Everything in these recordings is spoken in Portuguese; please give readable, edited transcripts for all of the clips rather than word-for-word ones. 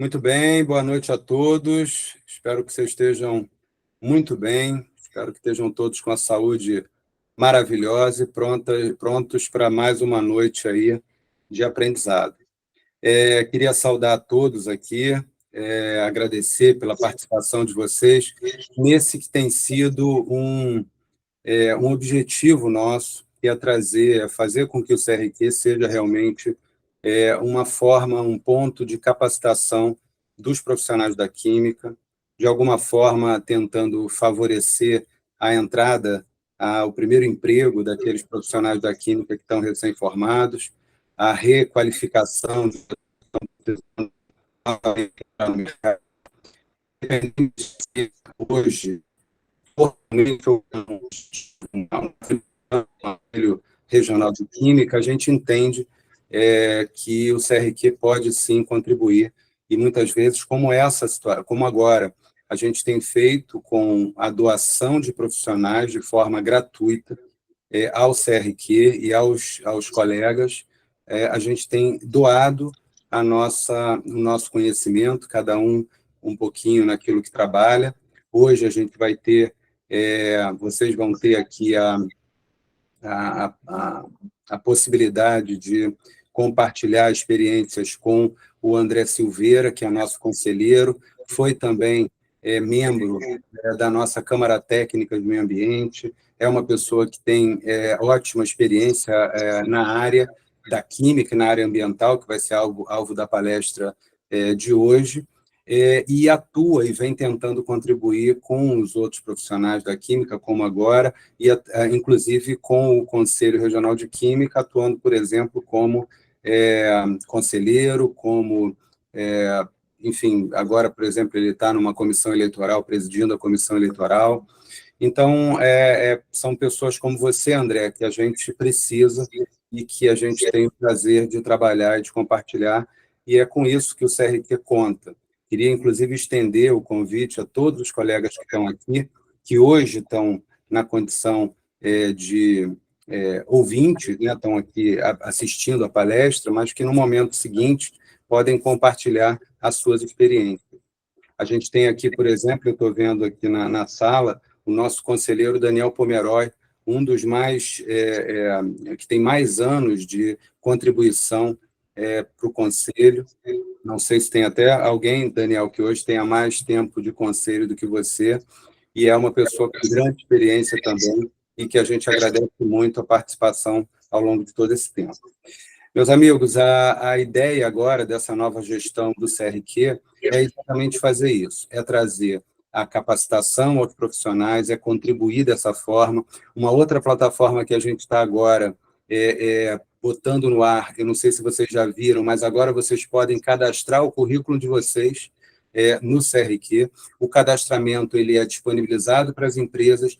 Muito bem, boa noite a todos. Espero que vocês estejam muito bem. Espero que estejam todos com a saúde maravilhosa e prontos para mais uma noite aí de aprendizado. Queria saudar a todos aqui, agradecer pela participação de vocês nesse que tem sido um objetivo nosso, que é fazer com que o CRQ seja realmente uma forma, um ponto de capacitação dos profissionais da química, de alguma forma tentando favorecer a entrada, o primeiro emprego daqueles profissionais da química que estão recém-formados, a requalificação de hoje, formalmente ou não, um conselho regional de química, a gente entende que o CRQ pode sim contribuir, e muitas vezes, como essa situação, como agora, a gente tem feito com a doação de profissionais de forma gratuita ao CRQ e aos colegas, a gente tem doado o nosso conhecimento, cada um pouquinho naquilo que trabalha. Hoje a gente vai ter, vocês vão ter aqui a, a, a possibilidade de compartilhar experiências com o André Silveira, que é nosso conselheiro, foi também membro da nossa Câmara Técnica de Meio Ambiente, é uma pessoa que tem ótima experiência na área da química, na área ambiental, que vai ser alvo da palestra de hoje, e atua e vem tentando contribuir com os outros profissionais da química, como agora, e inclusive com o Conselho Regional de Química, atuando, por exemplo, como conselheiro, como, enfim, agora, por exemplo, ele está numa comissão eleitoral, presidindo a comissão eleitoral. Então, são pessoas como você, André, que a gente precisa e que a gente tem o prazer de trabalhar e de compartilhar, e é com isso que o CRQ conta. Queria, inclusive, estender o convite a todos os colegas que estão aqui, que hoje estão na condição de ouvintes, né, estão aqui assistindo a palestra, mas que no momento seguinte podem compartilhar as suas experiências. A gente tem aqui, por exemplo, eu estou vendo aqui na sala, o nosso conselheiro Daniel Pomeroy, um dos mais, que tem mais anos de contribuição para o conselho. Não sei se tem até alguém, Daniel, que hoje tenha mais tempo de conselho do que você, e é uma pessoa com grande experiência também, e que a gente agradece muito a participação ao longo de todo esse tempo. Meus amigos, a ideia agora dessa nova gestão do CRQ é exatamente fazer isso, é trazer a capacitação aos profissionais, é contribuir dessa forma. Uma outra plataforma que a gente está agora botando no ar, eu não sei se vocês já viram, mas agora vocês podem cadastrar o currículo de vocês no CRQ. O cadastramento ele é disponibilizado para as empresas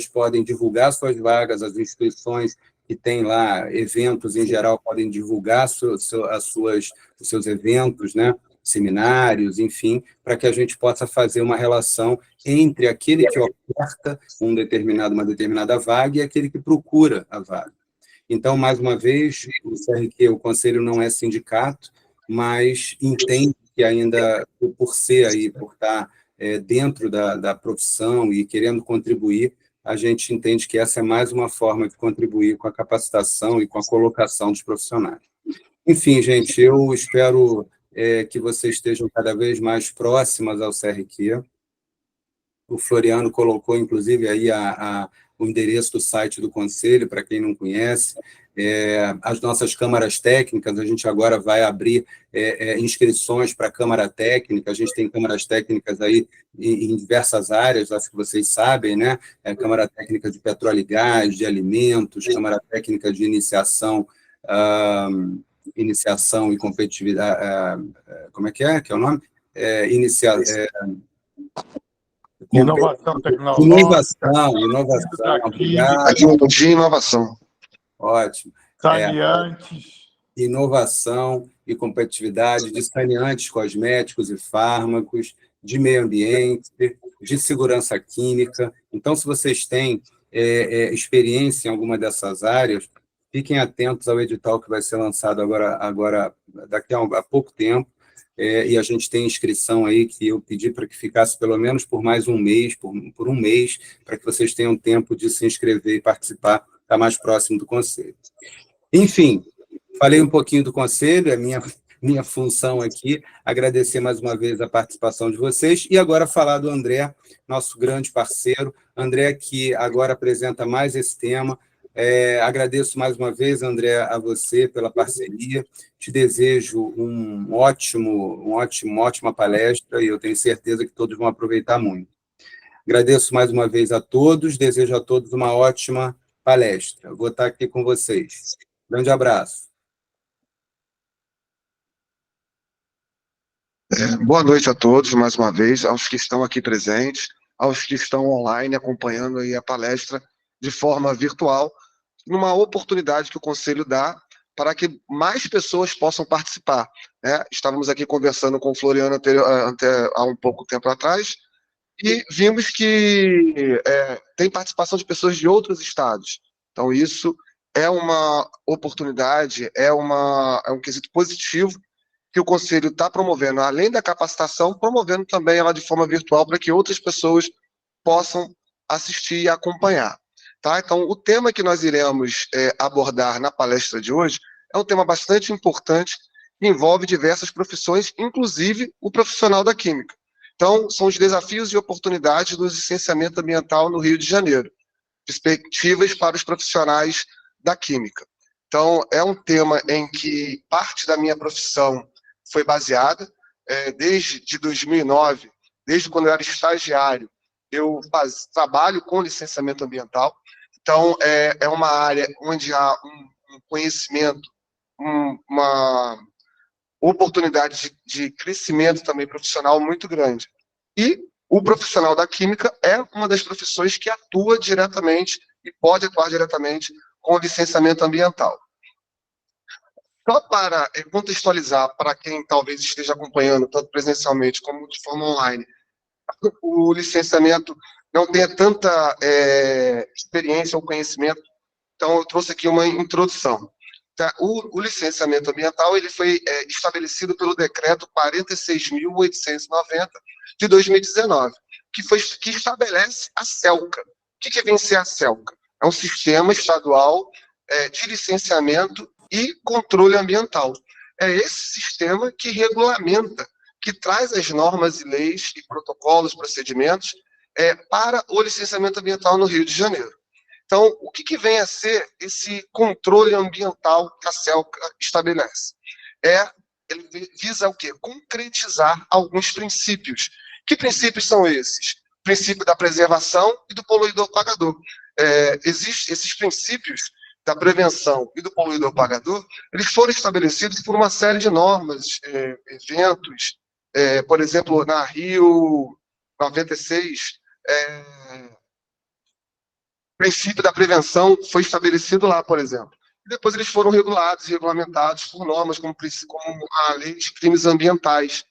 podem divulgar suas vagas, as instituições que têm lá eventos em geral podem divulgar os seus eventos, né? Seminários, enfim, para que a gente possa fazer uma relação entre aquele que oferta uma determinada vaga e aquele que procura a vaga. Então, mais uma vez, o CRQ, o Conselho não é sindicato, mas entende que ainda, por estar dentro da profissão e querendo contribuir, a gente entende que essa é mais uma forma de contribuir com a capacitação e com a colocação dos profissionais. Enfim, gente, eu espero que vocês estejam cada vez mais próximas ao CRQ. O Floriano colocou, inclusive, aí o endereço do site do Conselho, para quem não conhece. As nossas câmaras técnicas, a gente agora vai abrir inscrições para a Câmara Técnica, a gente tem câmaras técnicas aí em diversas áreas, acho que vocês sabem, né? Câmara Técnica de Petróleo e Gás, de Alimentos, Câmara Técnica de Iniciação e Competitividade, como é que é o nome? Inovação tecnológica. Inovação, obrigado. De inovação. Ótimo. Saneantes. Inovação e competitividade de saneantes cosméticos e fármacos, de meio ambiente, de segurança química. Então, se vocês têm experiência em alguma dessas áreas, fiquem atentos ao edital que vai ser lançado agora daqui a pouco tempo. e a gente tem inscrição aí que eu pedi para que ficasse pelo menos por mais um mês, por um mês, para que vocês tenham tempo de se inscrever e participar, estar mais próximo do Conselho. Enfim, falei um pouquinho do Conselho, é minha função aqui, agradecer mais uma vez a participação de vocês, e agora falar do André, nosso grande parceiro, André, que agora apresenta mais esse tema. Agradeço mais uma vez, André, a você pela parceria, te desejo uma ótima palestra, e eu tenho certeza que todos vão aproveitar muito. Agradeço mais uma vez a todos, desejo a todos uma ótima palestra. Vou estar aqui com vocês. Grande abraço. Boa noite a todos, mais uma vez, aos que estão aqui presentes, aos que estão online acompanhando aí a palestra de forma virtual, numa oportunidade que o Conselho dá para que mais pessoas possam participar, né? Estávamos aqui conversando com o Floriano há um pouco tempo atrás, e vimos que tem participação de pessoas de outros estados. Então, isso é uma oportunidade, é um quesito positivo que o Conselho está promovendo, além da capacitação, promovendo também ela de forma virtual para que outras pessoas possam assistir e acompanhar. Tá? Então, o tema que nós iremos abordar na palestra de hoje é um tema bastante importante, que envolve diversas profissões, inclusive o profissional da química. Então, são os desafios e oportunidades do licenciamento ambiental no Rio de Janeiro, perspectivas para os profissionais da química. Então, é um tema em que parte da minha profissão foi baseada, desde 2009, desde quando eu era estagiário, eu trabalho com licenciamento ambiental. Então, é uma área onde há um conhecimento, uma oportunidade de crescimento também profissional muito grande. E o profissional da química é uma das profissões que atua diretamente e pode atuar diretamente com o licenciamento ambiental. Só para contextualizar, para quem talvez esteja acompanhando, tanto presencialmente como de forma online, o licenciamento não tenha tanta experiência ou conhecimento, então eu trouxe aqui uma introdução. Tá? O licenciamento ambiental ele foi estabelecido pelo Decreto 46.890 de 2019, que estabelece a CELCA. O que vem ser a CELCA? É um sistema estadual de licenciamento e controle ambiental. É esse sistema que regulamenta, que traz as normas e leis e protocolos, procedimentos para o licenciamento ambiental no Rio de Janeiro. Então, o que vem a ser esse controle ambiental que a CELCA estabelece? Ele visa o quê? Concretizar alguns princípios. Que princípios são esses? O princípio da preservação e do poluidor-pagador. Esses princípios da prevenção e do poluidor-pagador, eles foram estabelecidos por uma série de normas, eventos, por exemplo, na Rio 96, o princípio da prevenção foi estabelecido lá, por exemplo. E depois eles foram regulados e regulamentados por normas como a Lei de Crimes Ambientais,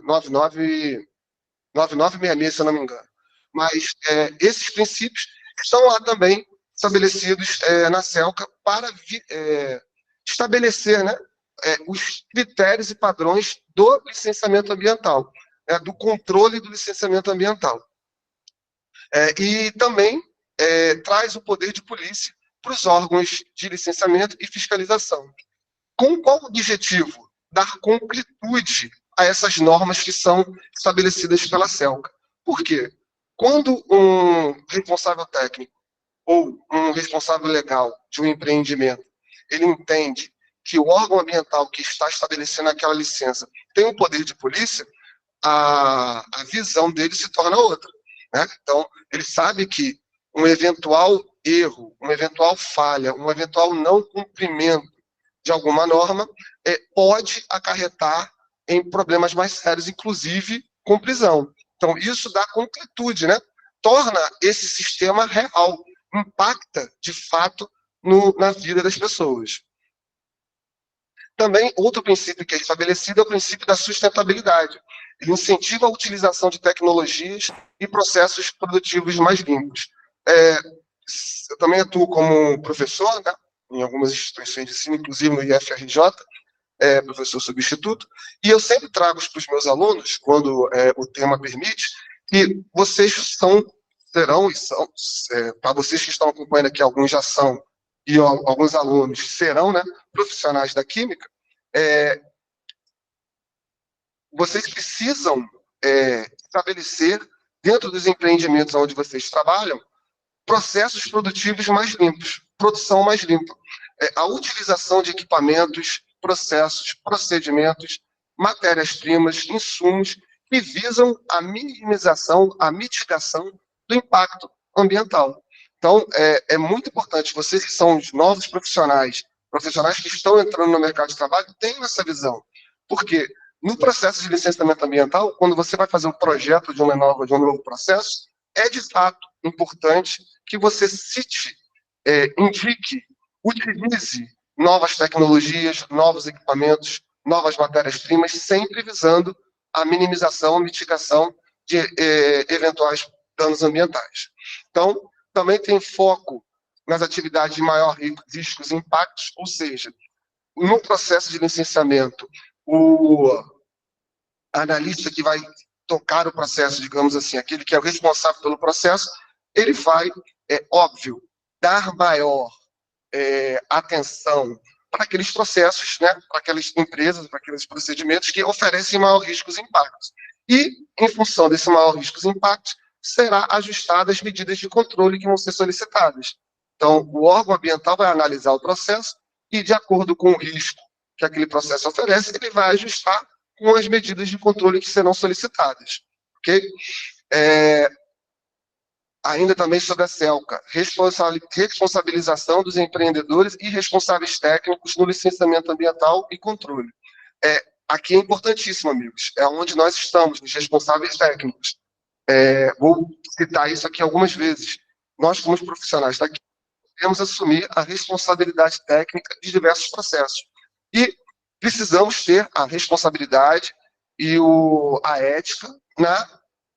9966, se eu não me engano. Mas esses princípios estão lá também estabelecidos na CELCA para estabelecer, né, os critérios e padrões do licenciamento ambiental, do controle do licenciamento ambiental. E também traz o poder de polícia para os órgãos de licenciamento e fiscalização. Com qual objetivo? Dar concretude a essas normas que são estabelecidas pela CELCA. Por quê? Quando um responsável técnico ou um responsável legal de um empreendimento, ele entende que o órgão ambiental que está estabelecendo aquela licença tem um poder de polícia, a visão dele se torna outra, né? Então, ele sabe que um eventual erro, uma eventual falha, um eventual não cumprimento de alguma norma pode acarretar em problemas mais sérios, inclusive com prisão. Então, isso dá concretude, né? Torna esse sistema real, impacta, de fato, na vida das pessoas. Também, outro princípio que é estabelecido é o princípio da sustentabilidade. Ele incentiva a utilização de tecnologias e processos produtivos mais limpos. Eu também atuo como professor, né, em algumas instituições de ensino, inclusive no IFRJ, professor substituto, e eu sempre trago para os meus alunos, quando o tema permite, que vocês serão, para vocês que estão acompanhando aqui, alguns já são, e alguns alunos serão, né, profissionais da química, vocês precisam estabelecer, dentro dos empreendimentos onde vocês trabalham, processos produtivos mais limpos, produção mais limpa. A utilização de equipamentos, processos, procedimentos, matérias-primas, insumos que visam a minimização, a mitigação do impacto ambiental. Então, é muito importante, vocês que são os novos profissionais que estão entrando no mercado de trabalho, tenham essa visão. Porque no processo de licenciamento ambiental, quando você vai fazer um projeto de um novo processo, é de fato importante que você cite, indique, utilize novas tecnologias, novos equipamentos, novas matérias-primas, sempre visando a minimização, a mitigação de eventuais danos ambientais. Então, também tem foco nas atividades de maior riscos e impactos, ou seja, no processo de licenciamento, o analista que vai tocar o processo, digamos assim, aquele que é o responsável pelo processo, ele vai, óbvio, dar maior atenção para aqueles processos, né, para aquelas empresas, para aqueles procedimentos que oferecem maior riscos e impactos. E, em função desse maior riscos e impactos, será ajustadas as medidas de controle que vão ser solicitadas. Então, o órgão ambiental vai analisar o processo e, de acordo com o risco que aquele processo oferece, ele vai ajustar com as medidas de controle que serão solicitadas. Ok? Ainda também sobre a CELCA, responsabilização dos empreendedores e responsáveis técnicos no licenciamento ambiental e controle. Aqui é importantíssimo, amigos, é onde nós estamos, os responsáveis técnicos. Vou citar isso aqui algumas vezes. Nós, como profissionais daqui, podemos assumir a responsabilidade técnica de diversos processos. E precisamos ter a responsabilidade e a ética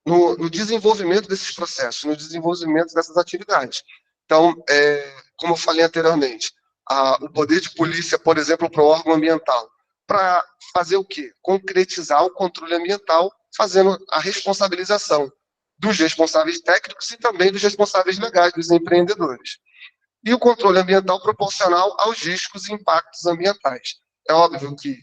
no desenvolvimento desses processos, no desenvolvimento dessas atividades. Então, como eu falei anteriormente, o poder de polícia, por exemplo, para o órgão ambiental, para fazer o quê? Concretizar o controle ambiental, fazendo a responsabilização dos responsáveis técnicos e também dos responsáveis legais, dos empreendedores. E o controle ambiental proporcional aos riscos e impactos ambientais. É óbvio que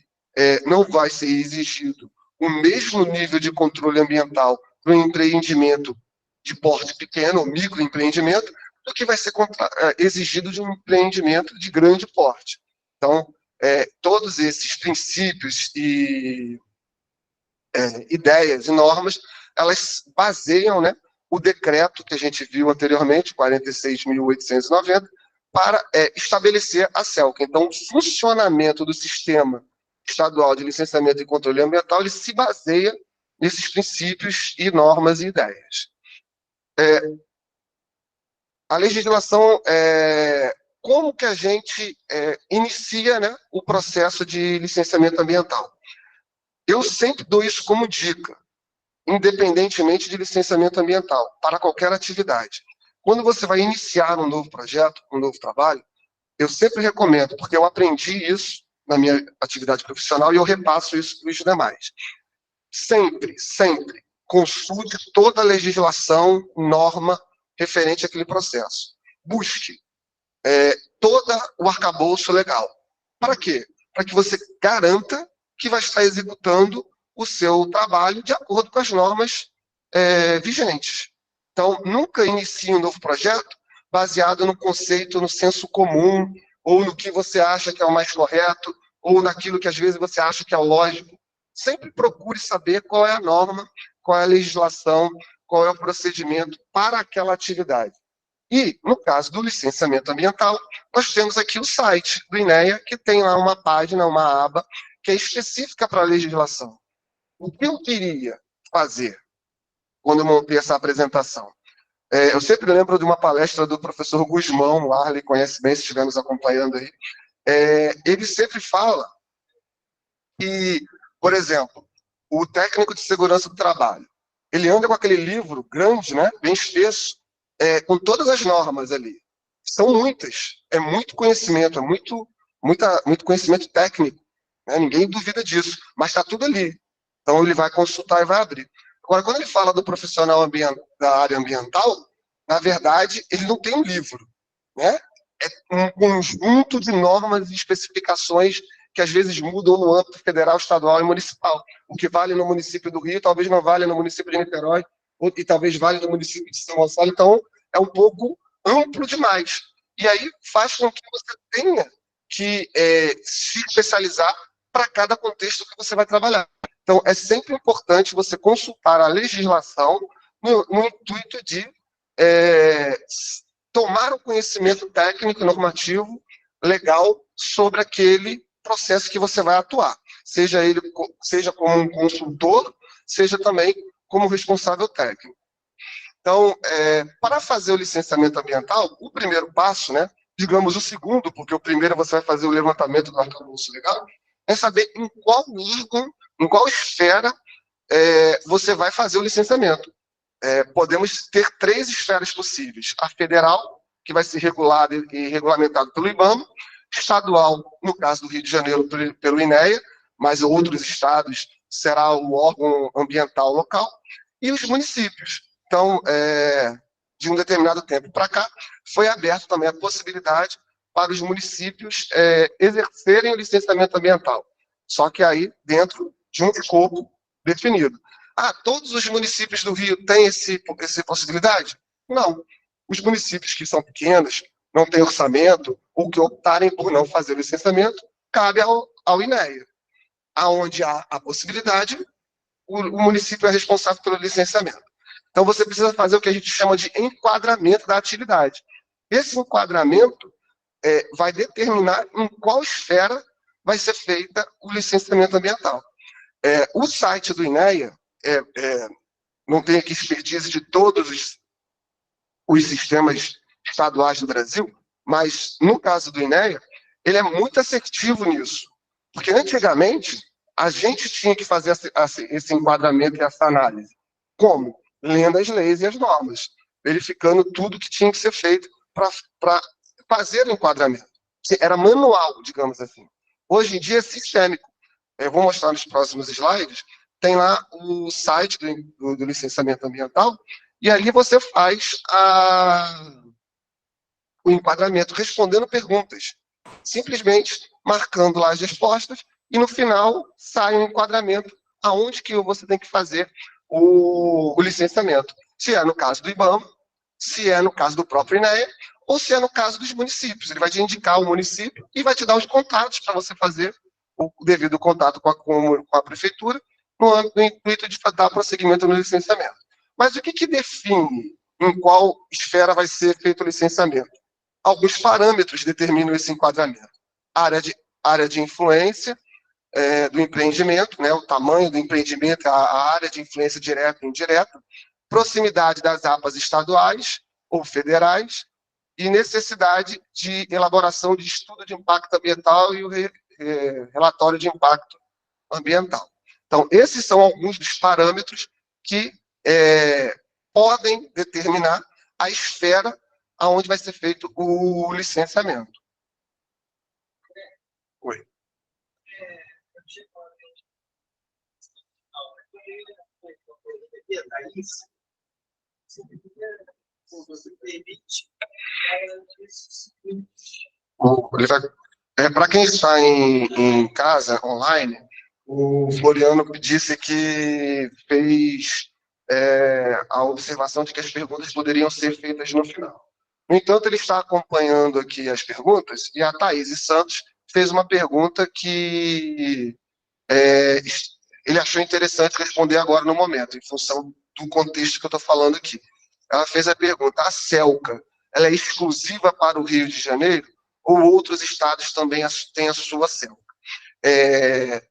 não vai ser exigido o mesmo nível de controle ambiental para um empreendimento de porte pequeno ou microempreendimento do que vai ser exigido de um empreendimento de grande porte. Então, todos esses princípios e ideias e normas, elas baseiam, né, o decreto que a gente viu anteriormente, 46.890, para estabelecer a CELCA. Então, o funcionamento do sistema estadual de licenciamento e controle ambiental, ele se baseia nesses princípios e normas e ideias. A legislação, como que a gente inicia, né, o processo de licenciamento ambiental? Eu sempre dou isso como dica, independentemente de licenciamento ambiental, para qualquer atividade. Quando você vai iniciar um novo projeto, um novo trabalho, eu sempre recomendo, porque eu aprendi isso na minha atividade profissional e eu repasso isso para os demais. Sempre consulte toda a legislação, norma referente àquele processo. Busque todo o arcabouço legal. Para quê? Para que você garanta que vai estar executando o seu trabalho de acordo com as normas vigentes. Então, nunca inicie um novo projeto baseado no conceito, no senso comum, ou no que você acha que é o mais correto, ou naquilo que às vezes você acha que é o lógico. Sempre procure saber qual é a norma, qual é a legislação, qual é o procedimento para aquela atividade. E, no caso do licenciamento ambiental, nós temos aqui o site do INEA, que tem lá uma página, uma aba, que é específica para a legislação. O que eu queria fazer quando eu montei essa apresentação? Eu sempre lembro de uma palestra do professor Guzmão, o Arley conhece bem, se estiver nos acompanhando aí. Ele sempre fala que, por exemplo, o técnico de segurança do trabalho, ele anda com aquele livro grande, né, bem espesso, com todas as normas ali. São muitas, é muito conhecimento, muito conhecimento técnico. né? Ninguém duvida disso, mas está tudo ali. Então, ele vai consultar e vai abrir. Agora, quando ele fala do profissional da área ambiental, na verdade, ele não tem um livro, né? É um conjunto de normas e especificações que às vezes mudam no âmbito federal, estadual e municipal. O que vale no município do Rio, talvez não valha no município de Niterói, e talvez valha no município de São Gonçalo. Então, é um pouco amplo demais. E aí faz com que você tenha que se especializar para cada contexto que você vai trabalhar. Então, é sempre importante você consultar a legislação no intuito de tomar o conhecimento técnico, normativo, legal, sobre aquele processo que você vai atuar. Seja como um consultor, seja também como responsável técnico. Então, para fazer o licenciamento ambiental, o primeiro passo, né, digamos o segundo, porque o primeiro você vai fazer o levantamento do arcabouço legal, é saber em qual órgão, em qual esfera você vai fazer o licenciamento. Podemos ter 3 esferas possíveis. A federal, que vai ser regulada e regulamentada pelo IBAMA, estadual, no caso do Rio de Janeiro, pelo INEA, mas outros estados será o órgão ambiental local, e os municípios. Então, de um determinado tempo para cá, foi aberto também a possibilidade para os municípios exercerem o licenciamento ambiental, só que aí dentro de um escopo definido. Todos os municípios do Rio têm essa possibilidade? Não. Os municípios que são pequenos, não têm orçamento, ou que optarem por não fazer o licenciamento, cabe ao INEA. Aonde há a possibilidade, o município é responsável pelo licenciamento. Então, você precisa fazer o que a gente chama de enquadramento da atividade. Esse enquadramento vai determinar em qual esfera vai ser feita o licenciamento ambiental. O site do INEA não tem aqui expertise de todos os sistemas estaduais do Brasil, mas no caso do INEA, ele é muito assertivo nisso. Porque antigamente, a gente tinha que fazer esse enquadramento e essa análise. Como? Lendo as leis e as normas, verificando tudo que tinha que ser feito para fazer o enquadramento. Era manual, digamos assim. Hoje em dia é sistêmico. Eu vou mostrar nos próximos slides. Tem lá o site do licenciamento ambiental, e ali você faz o enquadramento, respondendo perguntas. Simplesmente marcando lá as respostas, e no final sai um enquadramento aonde que você tem que fazer o licenciamento. Se é no caso do IBAMA, se é no caso do próprio INEA, ou se é no caso dos municípios. Ele vai te indicar o município e vai te dar os contatos para você fazer o devido contato com a prefeitura, no intuito de dar prosseguimento no licenciamento. Mas o que define em qual esfera vai ser feito o licenciamento? Alguns parâmetros determinam esse enquadramento. Área de influência do empreendimento, né, o tamanho do empreendimento, a área de influência direta e indireta, proximidade das APAs estaduais ou federais e necessidade de elaboração de estudo de impacto ambiental e o relatório de impacto ambiental. Então, esses são alguns dos parâmetros que podem determinar a esfera aonde vai ser feito o licenciamento. Oi. Para quem está em casa, online, o Floriano disse que fez a observação de que as perguntas poderiam ser feitas no final. No entanto, ele está acompanhando aqui as perguntas, e a Thaís Santos fez uma pergunta que ele achou interessante responder agora no momento, em função do contexto que eu estou falando aqui. Ela fez a pergunta: a CELCA, ela é exclusiva para o Rio de Janeiro ou outros estados também têm a sua CELCA?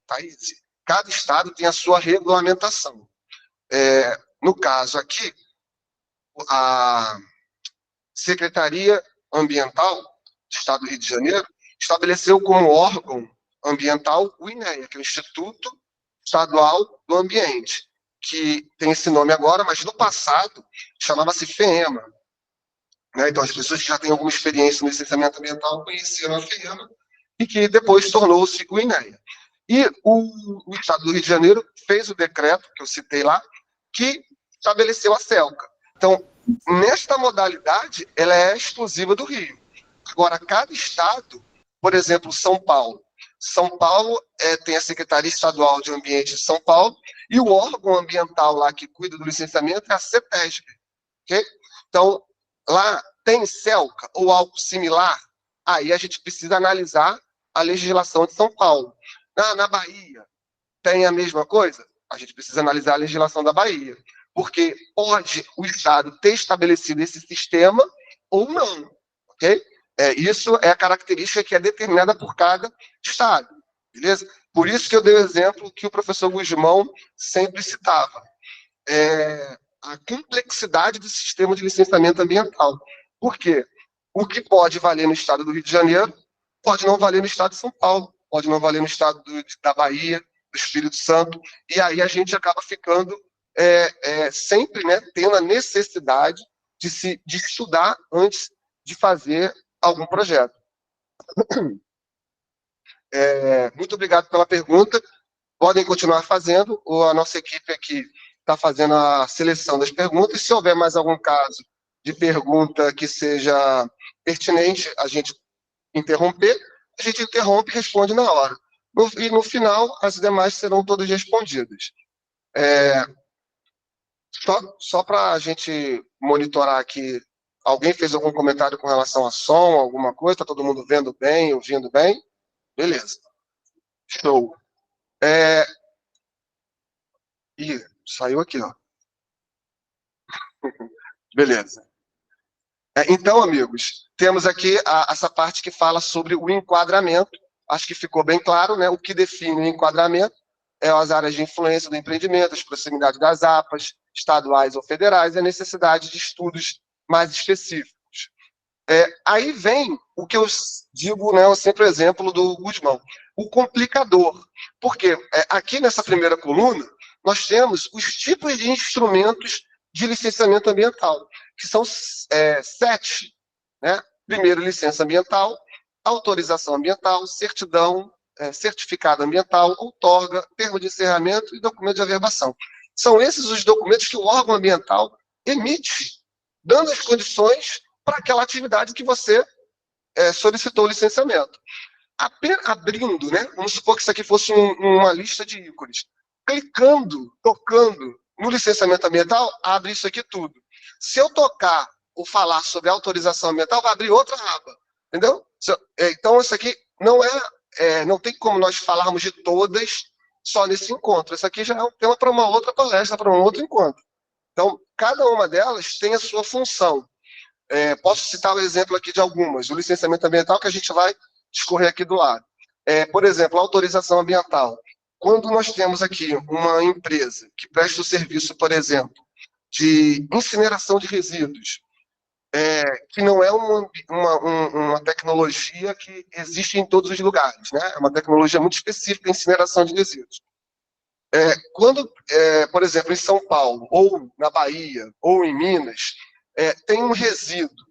Thaís, cada estado tem a sua regulamentação. No caso aqui, a Secretaria Ambiental do Estado do Rio de Janeiro estabeleceu como órgão ambiental o INEA, que é o Instituto Estadual do Ambiente, que tem esse nome agora, mas no passado chamava-se FEEMA. Né? Então, as pessoas que já têm alguma experiência no licenciamento ambiental conheciam a FEEMA e que depois tornou-se o INEA. E o Estado do Rio de Janeiro fez o decreto, que eu citei lá, que estabeleceu a CELCA. Então, nesta modalidade, ela é exclusiva do Rio. Agora, cada estado, por exemplo, São Paulo. São Paulo tem a Secretaria Estadual de Ambiente de São Paulo e o órgão ambiental lá que cuida do licenciamento é a CETESB. Okay? Então, lá tem CELCA ou algo similar, aí a gente precisa analisar a legislação de São Paulo. Na Bahia, tem a mesma coisa? A gente precisa analisar a legislação da Bahia, porque pode o Estado ter estabelecido esse sistema ou não, ok? Isso é a característica que é determinada por cada Estado, beleza? Por isso que eu dei o exemplo que o professor Guzmão sempre citava, a complexidade do sistema de licenciamento ambiental. Por quê? O que pode valer no Estado do Rio de Janeiro pode não valer no Estado de São Paulo, pode não valer no Estado da Bahia, do Espírito Santo, e aí a gente acaba ficando sempre, né, tendo a necessidade de estudar antes de fazer algum projeto. Muito obrigado pela pergunta. Podem continuar fazendo, a nossa equipe aqui está fazendo a seleção das perguntas. Se houver mais algum caso de pergunta que seja pertinente, a gente interromper, a gente interrompe e responde na hora. E no final, as demais serão todas respondidas. Só para a gente monitorar aqui, alguém fez algum comentário com relação a som, alguma coisa? Está todo mundo vendo bem, ouvindo bem? Beleza. Show. Ih, saiu aqui, ó. Beleza. Então, amigos, temos aqui essa parte que fala sobre o enquadramento. Acho que ficou bem claro, né? O que define o enquadramento é as áreas de influência do empreendimento, as proximidades das APAs, estaduais ou federais, e a necessidade de estudos mais específicos. Aí vem o que eu digo, né, sempre o exemplo do Guzmão, o complicador. Porque aqui nessa primeira coluna, nós temos os tipos de instrumentos de licenciamento ambiental, que são 7. Né? Primeiro, licença ambiental, autorização ambiental, certidão, certificado ambiental, outorga, termo de encerramento e documento de averbação. São esses os documentos que o órgão ambiental emite, dando as condições para aquela atividade que você solicitou o licenciamento. Abrindo, né? Vamos supor que isso aqui fosse uma lista de ícones. Clicando, tocando no licenciamento ambiental, abre isso aqui tudo. Se eu tocar ou falar sobre autorização ambiental, vai abrir outra aba. Entendeu? Então, isso aqui não tem como nós falarmos de todas só nesse encontro. Isso aqui já é um tema para uma outra palestra, para um outro encontro. Então, cada uma delas tem a sua função. Posso citar o exemplo aqui de algumas. O licenciamento ambiental, que a gente vai discorrer aqui do lado. Por exemplo, a autorização ambiental. Quando nós temos aqui uma empresa que presta o serviço, por exemplo, de incineração de resíduos, que não é uma tecnologia que existe em todos os lugares, né? É uma tecnologia muito específica, a incineração de resíduos. Quando, por exemplo, em São Paulo, ou na Bahia, ou em Minas, tem um resíduo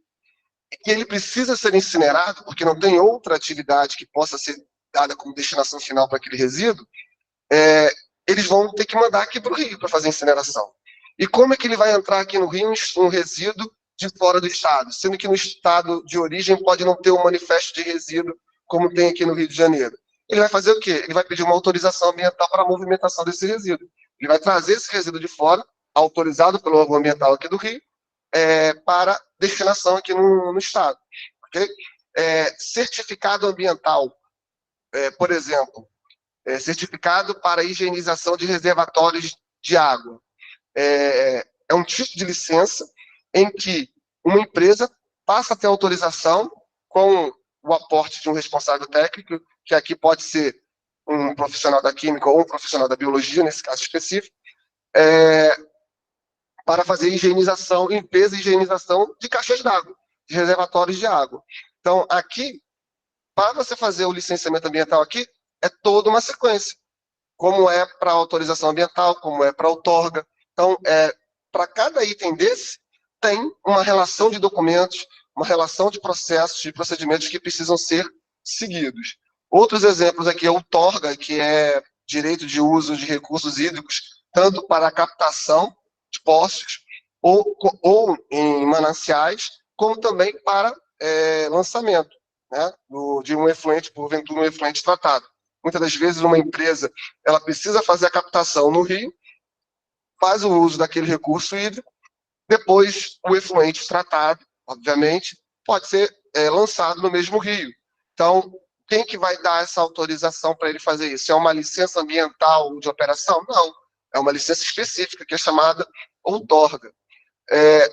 e ele precisa ser incinerado, porque não tem outra atividade que possa ser dada como destinação final para aquele resíduo, eles vão ter que mandar aqui para o Rio para fazer incineração. E como é que ele vai entrar aqui no Rio um resíduo de fora do estado, sendo que no estado de origem pode não ter um manifesto de resíduo como tem aqui no Rio de Janeiro? Ele vai fazer o quê? Ele vai pedir uma autorização ambiental para a movimentação desse resíduo. Ele vai trazer esse resíduo de fora, autorizado pelo órgão ambiental aqui do Rio, para destinação aqui no estado. Okay? Certificado ambiental, por exemplo, certificado para higienização de reservatórios de água. É um tipo de licença em que uma empresa passa a ter autorização com o aporte de um responsável técnico, que aqui pode ser um profissional da química ou um profissional da biologia, nesse caso específico, para fazer higienização, limpeza e higienização de caixas d'água, de reservatórios de água. Então, aqui, para você fazer o licenciamento ambiental aqui, é toda uma sequência, como é para autorização ambiental, como é para outorga. Então, para cada item desse, tem uma relação de documentos, uma relação de processos, de procedimentos que precisam ser seguidos. Outros exemplos aqui é o TORGA, que é direito de uso de recursos hídricos, tanto para a captação de poços ou em mananciais, como também para lançamento, né, de um efluente, porventura um efluente tratado. Muitas das vezes uma empresa ela precisa fazer a captação no rio, faz o uso daquele recurso hídrico, depois o efluente tratado, obviamente, pode ser lançado no mesmo rio. Então, quem que vai dar essa autorização para ele fazer isso? É uma licença ambiental de operação? Não, é uma licença específica, que é chamada outorga.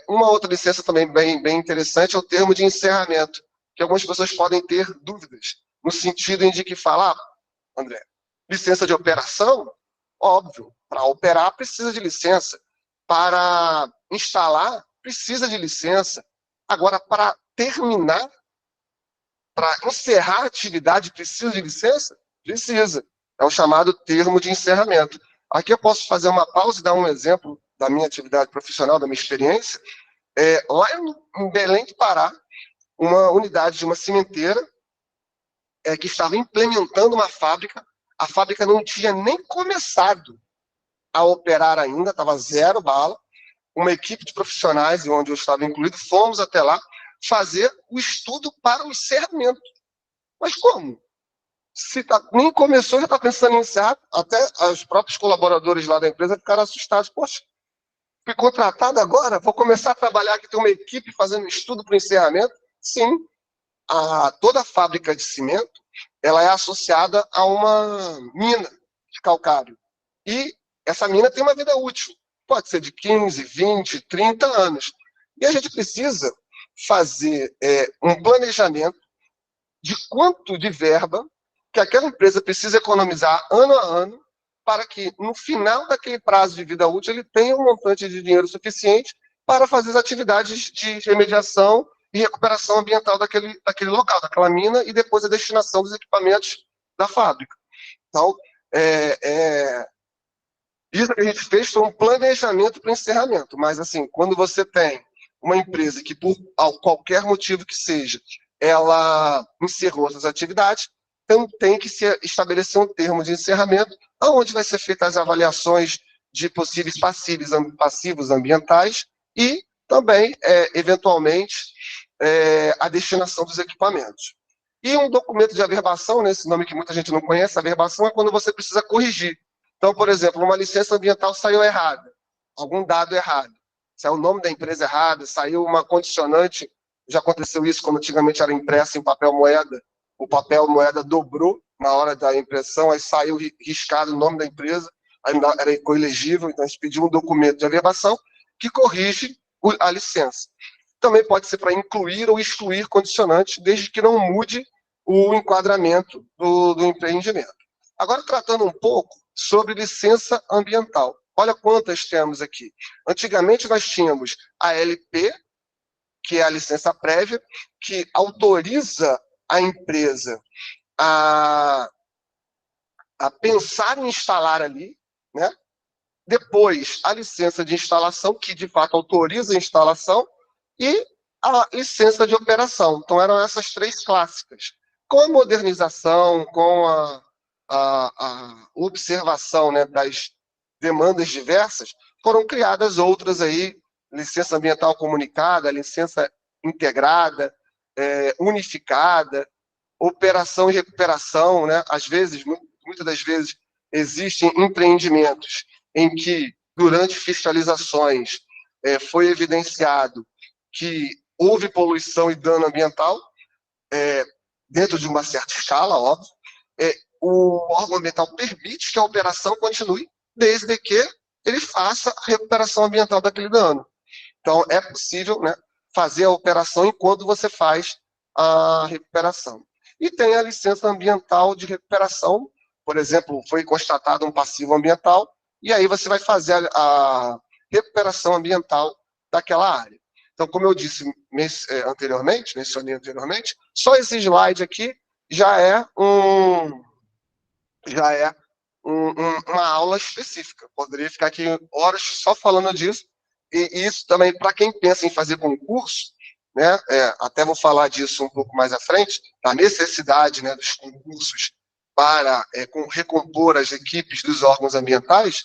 Uma outra licença também bem interessante é o termo de encerramento, que algumas pessoas podem ter dúvidas, no sentido de que falar, André, licença de operação, óbvio, para operar precisa de licença, para instalar precisa de licença, agora para terminar, para encerrar a atividade precisa de licença? Precisa, é o chamado termo de encerramento. Aqui eu posso fazer uma pausa e dar um exemplo da minha atividade profissional, da minha experiência. Lá em Belém do Pará, uma unidade de uma cimenteira que estava implementando uma fábrica, a fábrica não tinha nem começado a operar ainda, estava zero bala, uma equipe de profissionais, onde eu estava incluído, fomos até lá fazer o estudo para o encerramento. Mas como? Se nem começou, já está pensando em encerrar, até os próprios colaboradores lá da empresa ficaram assustados. Poxa, fui contratado agora, vou começar a trabalhar aqui, tem uma equipe fazendo estudo para o encerramento? Sim, toda a fábrica de cimento ela é associada a uma mina de calcário. E essa mina tem uma vida útil. Pode ser de 15, 20, 30 anos. E a gente precisa fazer um planejamento de quanto de verba que aquela empresa precisa economizar ano a ano para que, no final daquele prazo de vida útil, ele tenha um montante de dinheiro suficiente para fazer as atividades de remediação e recuperação ambiental daquele local, daquela mina, e depois a destinação dos equipamentos da fábrica. Então, isso que a gente fez foi um planejamento para o encerramento, mas assim, quando você tem uma empresa que, por qualquer motivo que seja, ela encerrou essas atividades, então tem que se estabelecer um termo de encerramento, onde vai ser feitas as avaliações de possíveis passivos ambientais e também, eventualmente, a destinação dos equipamentos. E um documento de averbação, né, esse nome que muita gente não conhece, averbação é quando você precisa corrigir. Então, por exemplo, uma licença ambiental saiu errada, algum dado errado, saiu o nome da empresa errado, saiu uma condicionante, já aconteceu isso quando antigamente era impresso em papel moeda, o papel moeda dobrou na hora da impressão, aí saiu riscado o nome da empresa, aí era ilegível, então a gente pediu um documento de averbação que corrige a licença. Também pode ser para incluir ou excluir condicionantes, desde que não mude o enquadramento do empreendimento. Agora, tratando um pouco sobre licença ambiental. Olha quantas temos aqui. Antigamente, nós tínhamos a LP, que é a licença prévia, que autoriza a empresa a pensar em instalar ali, né? Depois, a licença de instalação, que de fato autoriza a instalação, e a licença de operação. Então, eram essas três clássicas. Com a modernização, com a observação, né, das demandas diversas, foram criadas outras aí, licença ambiental comunicada, licença integrada, unificada, operação e recuperação, né? Às vezes, muitas das vezes, existem empreendimentos em que, durante fiscalizações, foi evidenciado que houve poluição e dano ambiental, dentro de uma certa escala, óbvio. O órgão ambiental permite que a operação continue, desde que ele faça a recuperação ambiental daquele dano. Então, é possível, né, fazer a operação enquanto você faz a recuperação. E tem a licença ambiental de recuperação, por exemplo, foi constatado um passivo ambiental, e aí você vai fazer a recuperação ambiental daquela área. Então, como eu disse mencionei anteriormente, só esse slide aqui já é uma aula específica. Poderia ficar aqui horas só falando disso. E isso também, para quem pensa em fazer concurso, né, até vou falar disso um pouco mais à frente, da necessidade, né, dos concursos para recompor as equipes dos órgãos ambientais,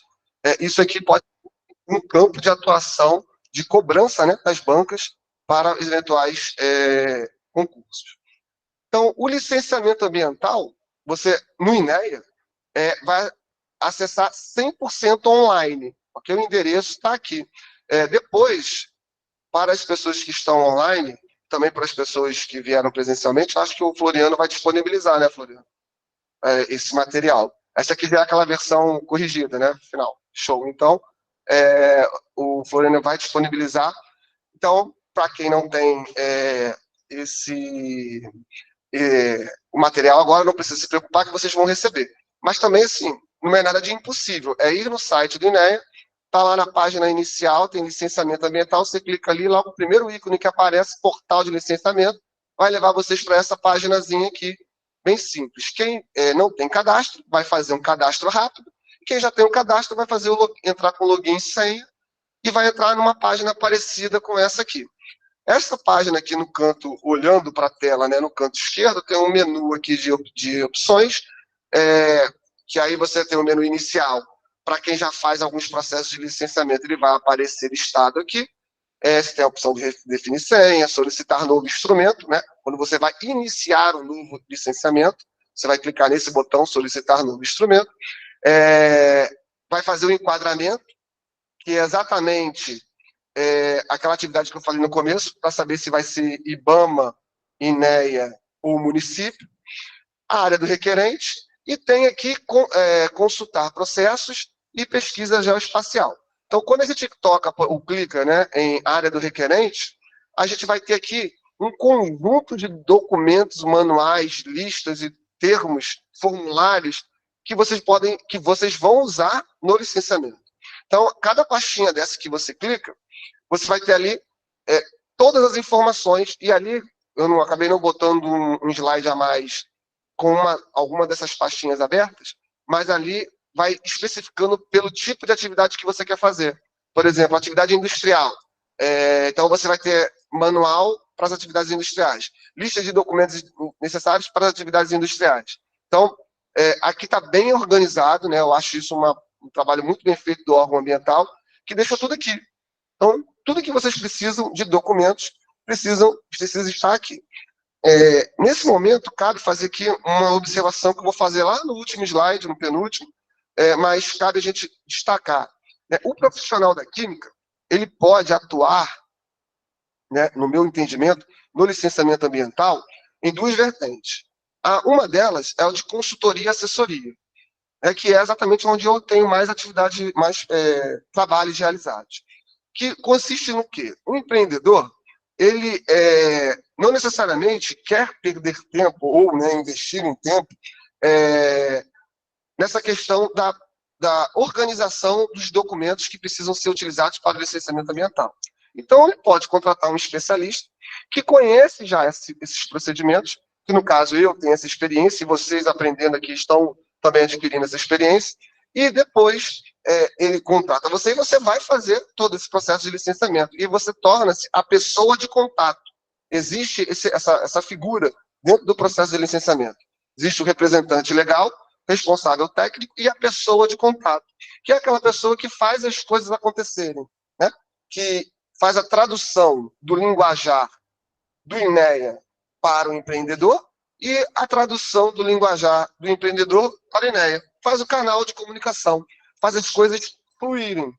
isso aqui pode ser um campo de atuação, de cobrança, né, das bancas para eventuais concursos. Então, o licenciamento ambiental, você, no INEA, vai acessar 100% online, porque o endereço está aqui. Depois, para as pessoas que estão online, também para as pessoas que vieram presencialmente, acho que o Floriano vai disponibilizar, né, Floriano? Esse material. Essa aqui já é aquela versão corrigida, né? Final. Show. Então, o Floriano vai disponibilizar. Então, para quem não tem o material agora, não precisa se preocupar que vocês vão receber. Mas também, assim, não é nada de impossível. É ir no site do INEA, tá lá na página inicial, tem licenciamento ambiental, você clica ali, logo o primeiro ícone que aparece, portal de licenciamento, vai levar vocês para essa paginazinha aqui, bem simples. Quem não tem cadastro, vai fazer um cadastro rápido. Quem já tem o cadastro, vai fazer entrar com login e senha e vai entrar numa página parecida com essa aqui. Essa página aqui no canto, olhando para a tela, né, no canto esquerdo, tem um menu aqui de opções, que aí você tem o menu inicial. Para quem já faz alguns processos de licenciamento, ele vai aparecer listado aqui. Você tem a opção de definir senha, solicitar novo instrumento, né? Quando você vai iniciar um novo licenciamento, você vai clicar nesse botão, solicitar novo instrumento. Vai fazer o enquadramento, que é exatamente aquela atividade que eu falei no começo, para saber se vai ser IBAMA, INEA ou município. A área do requerente, e tem aqui consultar processos e pesquisa geoespacial. Então, quando a gente clica, né, em área do requerente, a gente vai ter aqui um conjunto de documentos, manuais, listas e termos, formulários que vocês vão usar no licenciamento. Então, cada pastinha dessa que você clica, você vai ter ali todas as informações, e ali eu acabei não botando um slide a mais com alguma dessas pastinhas abertas, mas ali vai especificando pelo tipo de atividade que você quer fazer. Por exemplo, atividade industrial. Então, você vai ter manual para as atividades industriais, lista de documentos necessários para as atividades industriais. Então, aqui está bem organizado, né? Eu acho isso um trabalho muito bem feito do órgão ambiental, que deixa tudo aqui. Então, tudo que vocês precisam de documentos precisa estar aqui. Nesse momento, cabe fazer aqui uma observação que eu vou fazer lá no último slide, no penúltimo, mas cabe a gente destacar. Né? O profissional da química, ele pode atuar, né, no meu entendimento, no licenciamento ambiental, em duas vertentes. Uma delas é o de consultoria e assessoria, que é exatamente onde eu tenho mais atividade, mais trabalhos realizados. Que consiste no quê? O empreendedor, ele não necessariamente quer perder tempo ou, né, investir em tempo nessa questão da organização dos documentos que precisam ser utilizados para o licenciamento ambiental. Então, ele pode contratar um especialista que conhece já esses procedimentos, que no caso eu tenho essa experiência, e vocês aprendendo aqui estão também adquirindo essa experiência, e depois ele contrata você e você vai fazer todo esse processo de licenciamento, e você torna-se a pessoa de contato. Existe essa figura dentro do processo de licenciamento. Existe o representante legal, responsável técnico e a pessoa de contato, que é aquela pessoa que faz as coisas acontecerem, né? Que faz a tradução do linguajar do INEA para o empreendedor e a tradução do linguajar do empreendedor para o INEA. Faz o canal de comunicação, faz as coisas fluírem,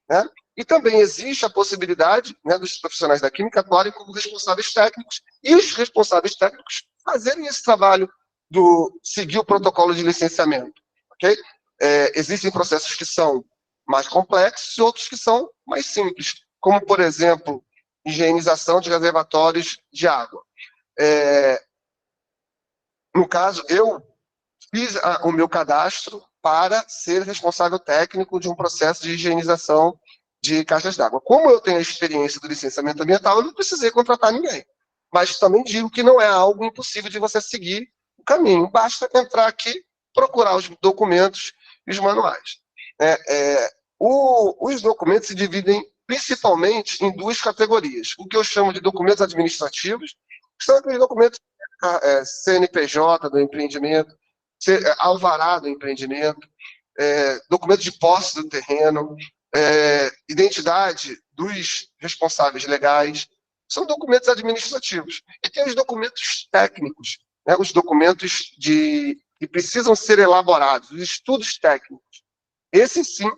né? E também existe a possibilidade, né, dos profissionais da química atuarem como responsáveis técnicos e os responsáveis técnicos fazerem esse trabalho seguir o protocolo de licenciamento. Okay? Existem processos que são mais complexos e outros que são mais simples, como, por exemplo, higienização de reservatórios de água. No caso, eu fiz o meu cadastro para ser responsável técnico de um processo de higienização de caixas d'água. Como eu tenho a experiência do licenciamento ambiental, eu não precisei contratar ninguém. Mas também digo que não é algo impossível de você seguir o caminho. Basta entrar aqui, procurar os documentos e os manuais. Os documentos se dividem principalmente em duas categorias. O que eu chamo de documentos administrativos, que são aqueles documentos CNPJ do empreendimento, alvará do empreendimento, documento de posse do terreno, identidade dos responsáveis legais, são documentos administrativos. E tem os documentos técnicos, né, os documentos que precisam ser elaborados, os estudos técnicos. Esses, sim,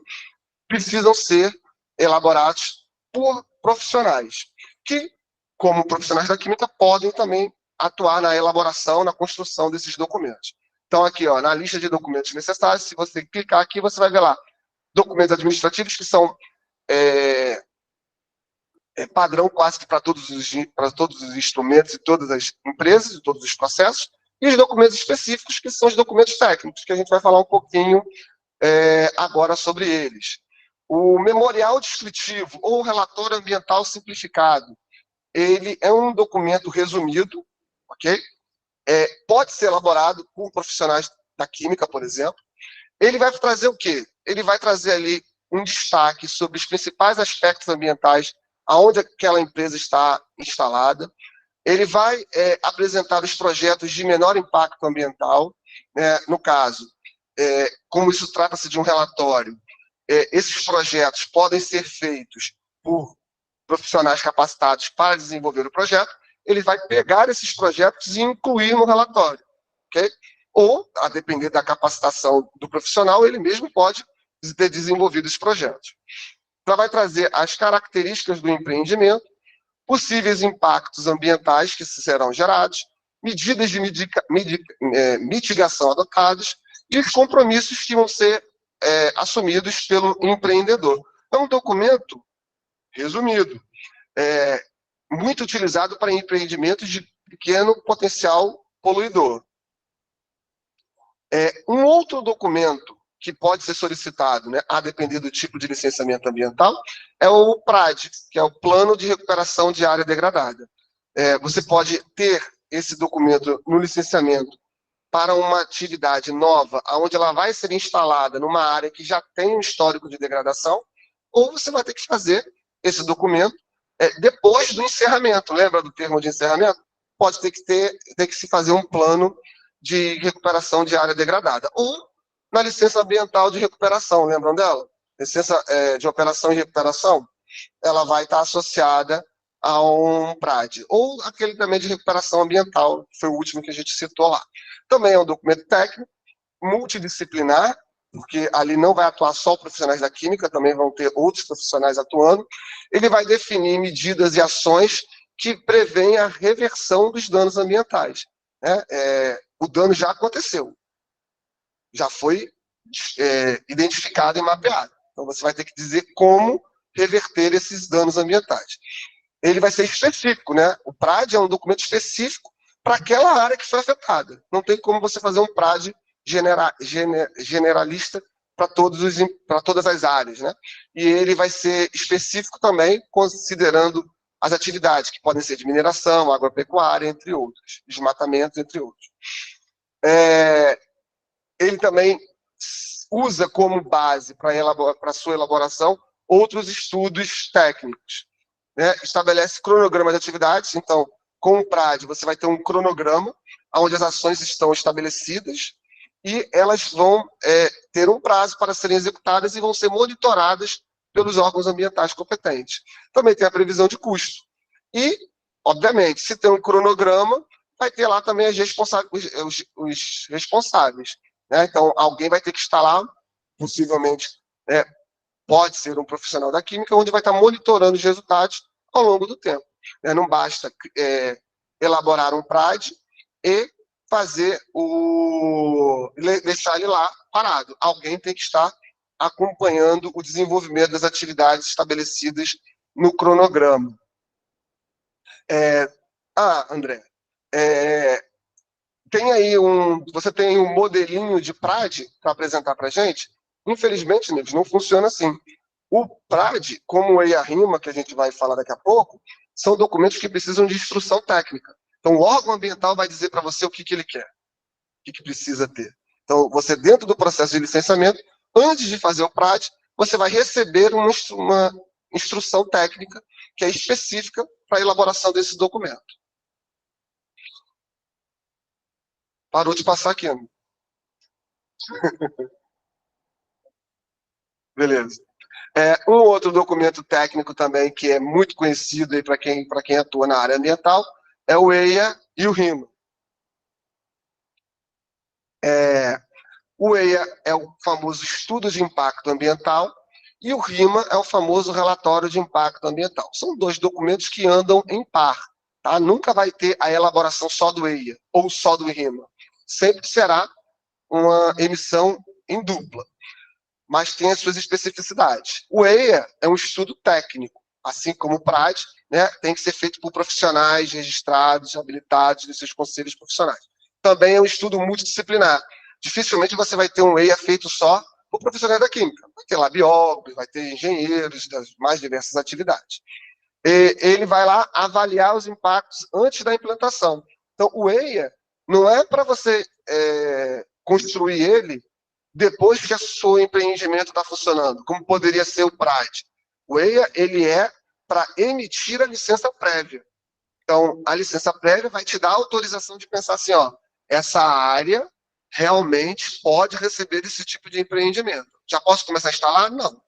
precisam ser elaborados por profissionais, que, como profissionais da química, podem também atuar na elaboração, na construção desses documentos. Então, aqui, ó, na lista de documentos necessários, se você clicar aqui, você vai ver lá documentos administrativos que são padrão quase que para todos os instrumentos e todas as empresas e todos os processos, e os documentos específicos, que são os documentos técnicos, que a gente vai falar um pouquinho agora sobre eles. O memorial descritivo ou relatório ambiental simplificado, ele é um documento resumido, ok? Pode ser elaborado por profissionais da química, por exemplo. Ele vai trazer o quê? Ele vai trazer ali um destaque sobre os principais aspectos ambientais aonde aquela empresa está instalada. Ele vai apresentar os projetos de menor impacto ambiental, né? No caso, como isso trata-se de um relatório, esses projetos podem ser feitos por profissionais capacitados para desenvolver o projeto. Ele vai pegar esses projetos e incluir no relatório, ok? Ou, a depender da capacitação do profissional, ele mesmo pode ter desenvolvido os projetos. Então, vai trazer as características do empreendimento, possíveis impactos ambientais que serão gerados, medidas de mitigação adotadas e os compromissos que vão ser assumidos pelo empreendedor. É um documento resumido, muito utilizado para empreendimentos de pequeno potencial poluidor. Um outro documento que pode ser solicitado, né, a depender do tipo de licenciamento ambiental, é o PRAD, que é o Plano de Recuperação de Área Degradada. Você pode ter esse documento no licenciamento para uma atividade nova, onde ela vai ser instalada numa área que já tem um histórico de degradação, ou você vai ter que fazer esse documento depois do encerramento. Lembra do termo de encerramento? Pode ter que se fazer um plano de recuperação de área degradada. Ou na licença ambiental de recuperação, lembram dela? Licença de operação e recuperação, ela vai estar associada a um PRAD. Ou aquele também de recuperação ambiental, que foi o último que a gente citou lá. Também é um documento técnico, multidisciplinar, porque ali não vai atuar só profissionais da química, também vão ter outros profissionais atuando. Ele vai definir medidas e ações que prevêem a reversão dos danos ambientais, né? O dano já aconteceu, já foi identificado e mapeado. Então, você vai ter que dizer como reverter esses danos ambientais. Ele vai ser específico, né? O PRAD é um documento específico para aquela área que foi afetada. Não tem como você fazer um PRAD generalista para todas as áreas, né? E ele vai ser específico também, considerando as atividades, que podem ser de mineração, agropecuária, entre outros, desmatamento, entre outros. Ele também usa como base para sua elaboração outros estudos técnicos, né? Estabelece cronograma de atividades. Então, com o PRAD, você vai ter um cronograma onde as ações estão estabelecidas e elas vão ter um prazo para serem executadas e vão ser monitoradas pelos órgãos ambientais competentes. Também tem a previsão de custo. E, obviamente, se tem um cronograma, vai ter lá também os responsáveis, né? Então, alguém vai ter que estar lá, possivelmente, pode ser um profissional da química, onde vai estar monitorando os resultados ao longo do tempo. Não basta elaborar um PRAD e deixar ele lá parado. Alguém tem que estar acompanhando o desenvolvimento das atividades estabelecidas no cronograma. André, você tem um modelinho de PRAD para apresentar para a gente? Infelizmente, Neves, não funciona assim. O PRAD, como o EIA-RIMA, que a gente vai falar daqui a pouco, são documentos que precisam de instrução técnica. Então, o órgão ambiental vai dizer para você o que ele quer, o que precisa ter. Então, você, dentro do processo de licenciamento, antes de fazer o PRAD, você vai receber uma instrução técnica que é específica para a elaboração desse documento. Parou de passar aqui, né? Beleza. Um outro documento técnico também que é muito conhecido para quem atua na área ambiental é o EIA e o RIMA. O EIA é o famoso Estudo de Impacto Ambiental e o RIMA é o famoso Relatório de Impacto Ambiental. São dois documentos que andam em par. Tá? Nunca vai ter a elaboração só do EIA ou só do RIMA. Sempre será uma emissão em dupla, mas tem as suas especificidades. O EIA é um estudo técnico, assim como o PRAD, né, tem que ser feito por profissionais registrados, habilitados nos seus conselhos profissionais. Também é um estudo multidisciplinar. Dificilmente você vai ter um EIA feito só por profissionais da química. Vai ter lá biólogos, vai ter engenheiros das mais diversas atividades. Ele vai lá avaliar os impactos antes da implantação. Então, o EIA não é para você construir ele depois que o seu empreendimento está funcionando, como poderia ser o PRAD. O EIA ele é para emitir a licença prévia. Então, a licença prévia vai te dar a autorização de pensar assim, ó, essa área realmente pode receber esse tipo de empreendimento. Já posso começar a instalar? Não.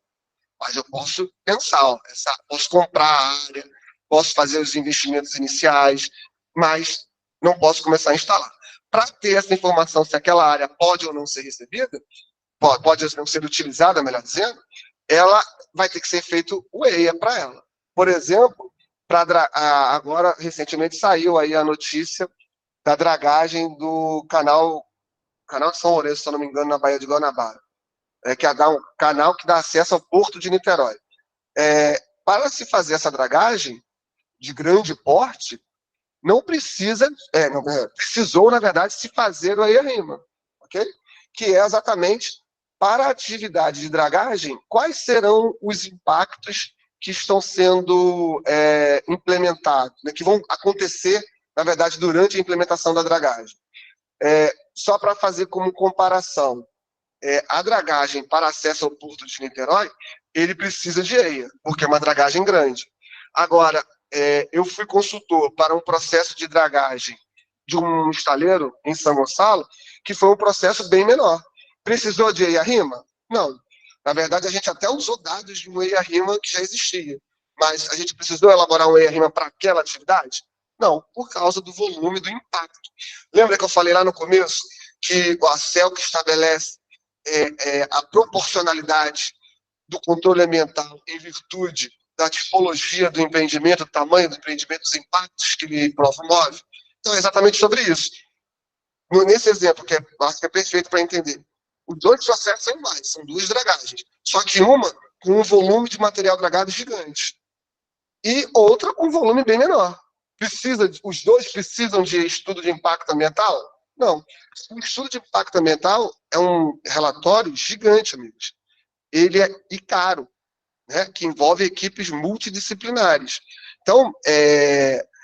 Mas eu posso pensar, ó, posso comprar a área, posso fazer os investimentos iniciais, mas não posso começar a instalar. Para ter essa informação se aquela área pode ou não ser recebida, pode não ser utilizada, melhor dizendo, ela vai ter que ser feito o EIA para ela. Por exemplo, agora, recentemente, saiu aí a notícia da dragagem do canal de São Lourenço, se eu não me engano, na Baía de Guanabara, que é um canal que dá acesso ao Porto de Niterói. Para se fazer essa dragagem de grande porte, precisou, na verdade, se fazer o EIA-RIMA, ok? Que é exatamente para a atividade de dragagem, quais serão os impactos que estão sendo implementados, né, que vão acontecer, na verdade, durante a implementação da dragagem. Só para fazer como comparação, a dragagem para acesso ao Porto de Niterói, ele precisa de EIA, porque é uma dragagem grande. Agora, eu fui consultor para um processo de dragagem de um estaleiro em São Gonçalo, que foi um processo bem menor. Precisou de EIA-RIMA? Não. Na verdade, a gente até usou dados de um EIA-RIMA que já existia, mas a gente precisou elaborar um EIA-RIMA para aquela atividade? Não, por causa do volume do impacto. Lembra que eu falei lá no começo que a CELC estabelece a proporcionalidade do controle ambiental em virtude da tipologia do empreendimento, do tamanho do empreendimento, dos impactos que ele promove? Então, é exatamente sobre isso. Nesse exemplo, que acho que é perfeito para entender, os dois processos são iguais, são duas dragagens, só que uma com um volume de material dragado gigante e outra com um volume bem menor. Os dois precisam de estudo de impacto ambiental? Não. O estudo de impacto ambiental é um relatório gigante, amigos. Ele é caro, né, que envolve equipes multidisciplinares. Então,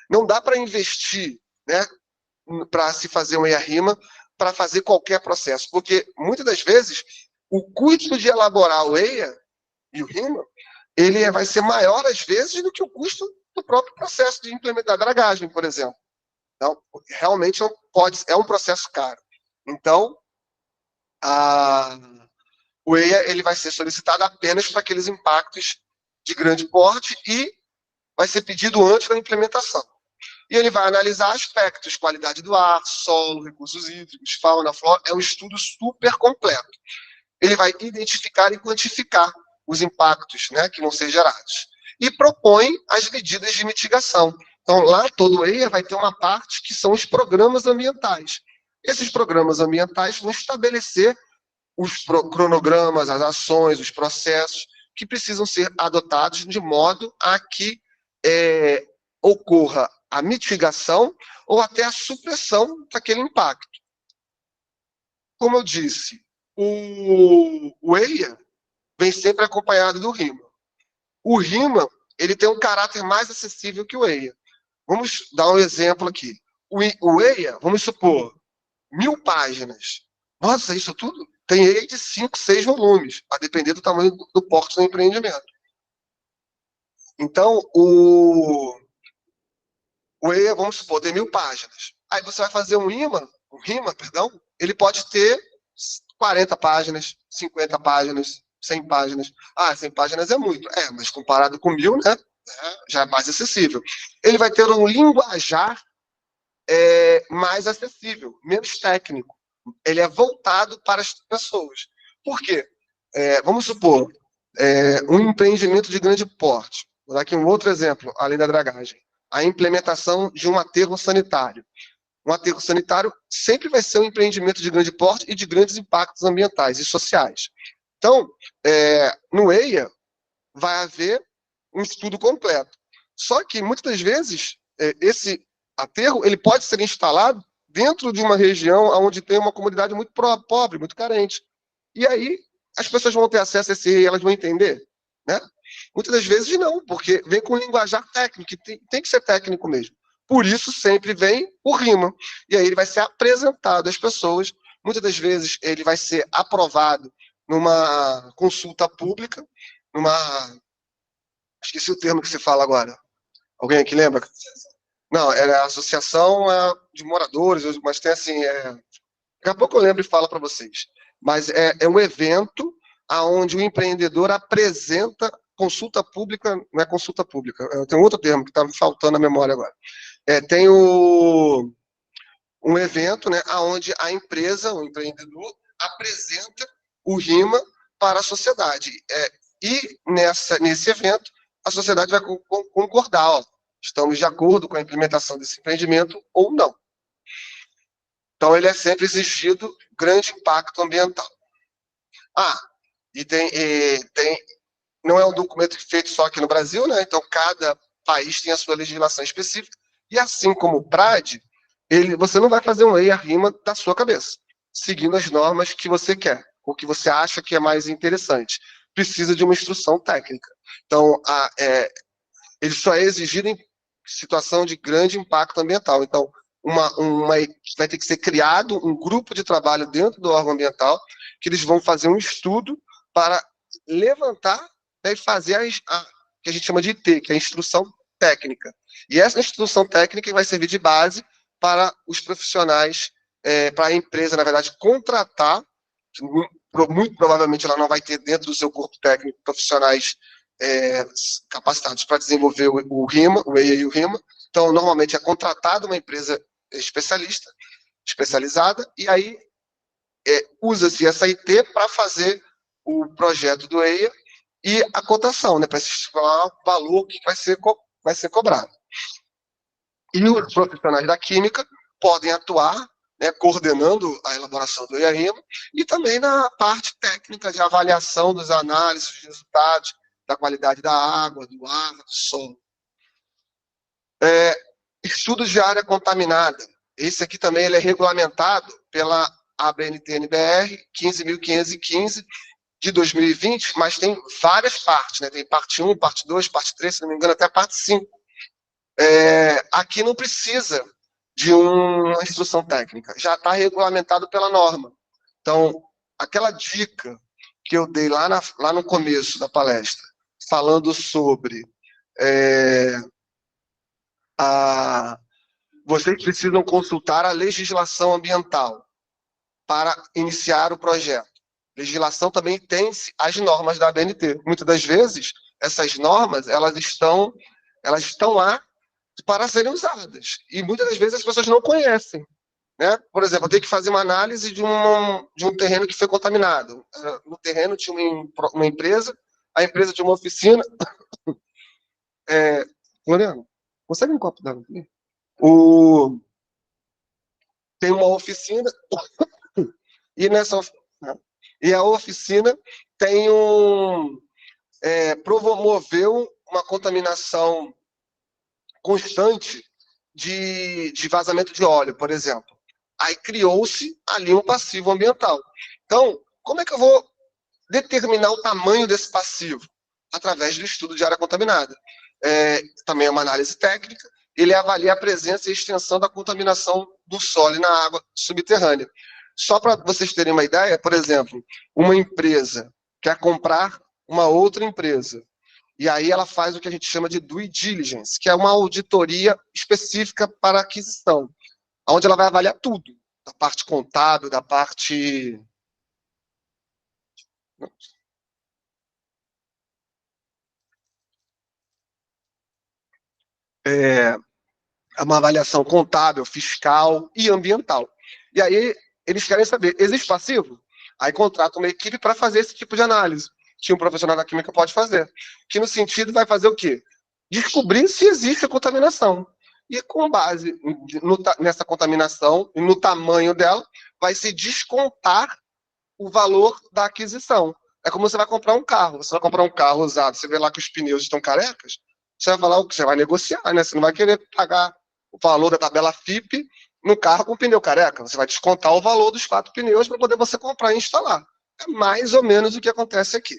não dá para investir, né, para se fazer um EIA-RIMA para fazer qualquer processo, porque muitas das vezes o custo de elaborar o EIA e o RIMA ele vai ser maior às vezes do que o custo do próprio processo de implementar a dragagem, por exemplo. Então, realmente não pode, é um processo caro. Então, o EIA ele vai ser solicitado apenas para aqueles impactos de grande porte e vai ser pedido antes da implementação. E ele vai analisar aspectos, qualidade do ar, solo, recursos hídricos, fauna, flora. É um estudo super completo. Ele vai identificar e quantificar os impactos, né, que vão ser gerados. E propõe as medidas de mitigação. Então, lá todo o EIA vai ter uma parte que são os programas ambientais. Esses programas ambientais vão estabelecer os cronogramas, as ações, os processos que precisam ser adotados de modo a que ocorra a mitigação ou até a supressão daquele impacto. Como eu disse, o EIA vem sempre acompanhado do RIMA. O RIMA ele tem um caráter mais acessível que o EIA. Vamos dar um exemplo aqui. O EIA, vamos supor, 1000 páginas. Nossa, isso tudo? Tem EIA de 5, 6 volumes, a depender do tamanho do porte do empreendimento. Então, o EIA, vamos supor, tem 1000 páginas. Aí você vai fazer um RIMA, perdão, ele pode ter 40 páginas, 50 páginas, 100 páginas. 100 páginas é muito. Mas comparado com 1000, né, já é mais acessível. Ele vai ter um linguajar mais acessível, menos técnico. Ele é voltado para as pessoas. Por quê? Vamos supor, um empreendimento de grande porte. Vou dar aqui um outro exemplo, além da dragagem. A implementação de um aterro sanitário. Um aterro sanitário sempre vai ser um empreendimento de grande porte e de grandes impactos ambientais e sociais. Então, no EIA, vai haver um estudo completo. Só que, muitas das vezes, esse aterro ele pode ser instalado dentro de uma região onde tem uma comunidade muito pobre, muito carente. E aí, as pessoas vão ter acesso a esse EIA, elas vão entender, né? Muitas das vezes não, porque vem com linguajar técnico, que tem que ser técnico mesmo. Por isso, sempre vem o RIMA. E aí ele vai ser apresentado às pessoas. Muitas das vezes ele vai ser aprovado numa consulta pública, esqueci o termo que se fala agora. Alguém aqui lembra? Não, era a associação de moradores, mas tem assim... Daqui a pouco eu lembro e falo para vocês. Mas é um evento onde o empreendedor apresenta consulta pública, não é consulta pública, tem um outro termo que está me faltando na memória agora. Tem um evento, né, onde a empresa, o empreendedor, apresenta o RIMA para a sociedade. E nesse evento, a sociedade vai concordar, estamos de acordo com a implementação desse empreendimento ou não. Então, ele é sempre exigido grande impacto ambiental. Não é um documento feito só aqui no Brasil, né? Então, cada país tem a sua legislação específica. E assim como o PRAD, você não vai fazer um EIA-RIMA da sua cabeça, seguindo as normas que você quer, ou que você acha que é mais interessante. Precisa de uma instrução técnica. Então, ele só é exigido em situação de grande impacto ambiental. Então, vai ter que ser criado um grupo de trabalho dentro do órgão ambiental, que eles vão fazer um estudo para levantar, né, e fazer que a gente chama de IT, que é a instrução técnica. E essa instrução técnica vai servir de base para os profissionais, para a empresa, na verdade, contratar. Muito provavelmente ela não vai ter dentro do seu corpo técnico profissionais capacitados para desenvolver o RIMA, o EIA e o RIMA. Então, normalmente é contratada uma empresa especializada, e aí usa-se essa IT para fazer o projeto do EIA e a cotação, né, para estipular o valor que vai ser cobrado. E os profissionais da química podem atuar, né, coordenando a elaboração do EIA-RIMA e também na parte técnica de avaliação dos análises, dos resultados, da qualidade da água, do ar, do solo. Estudos de área contaminada. Esse aqui também ele é regulamentado pela ABNT-NBR 15.515 de 2020, mas tem várias partes, né? Tem parte 1, parte 2, parte 3, se não me engano, até a parte 5. Aqui não precisa de uma instrução técnica, já está regulamentado pela norma. Então, aquela dica que eu dei lá no começo da palestra, falando sobre vocês precisam consultar a legislação ambiental para iniciar o projeto. Legislação também tem as normas da ABNT. Muitas das vezes, essas normas elas estão lá para serem usadas. E muitas das vezes as pessoas não conhecem. Né? Por exemplo, eu tenho que fazer uma análise de um terreno que foi contaminado. No terreno tinha uma empresa, a empresa tinha uma oficina. Floriano, consegue um copo d'água aqui? Tem uma oficina, e a oficina promoveu uma contaminação constante de vazamento de óleo, por exemplo. Aí criou-se ali um passivo ambiental. Então, como é que eu vou determinar o tamanho desse passivo? Através do estudo de área contaminada. Também é uma análise técnica, ele avalia a presença e extensão da contaminação do solo e na água subterrânea. Só para vocês terem uma ideia, por exemplo, uma empresa quer comprar uma outra empresa, E aí ela faz o que a gente chama de due diligence, que é uma auditoria específica para aquisição, onde ela vai avaliar tudo, da parte contábil, da parte... É uma avaliação contábil, fiscal e ambiental. E aí eles querem saber, existe passivo? Aí contrata uma equipe para fazer esse tipo de análise, que um profissional da química pode fazer, que no sentido vai fazer o quê? Descobrir se existe a contaminação. E com base nessa contaminação e no tamanho dela, vai se descontar o valor da aquisição. É como você vai comprar um carro. Você vai comprar um carro usado, você vê lá que os pneus estão carecas, você vai falar o que? Você vai negociar, né? Você não vai querer pagar o valor da tabela FIP no carro com pneu careca. Você vai descontar o valor dos 4 pneus para poder você comprar e instalar. É mais ou menos o que acontece aqui.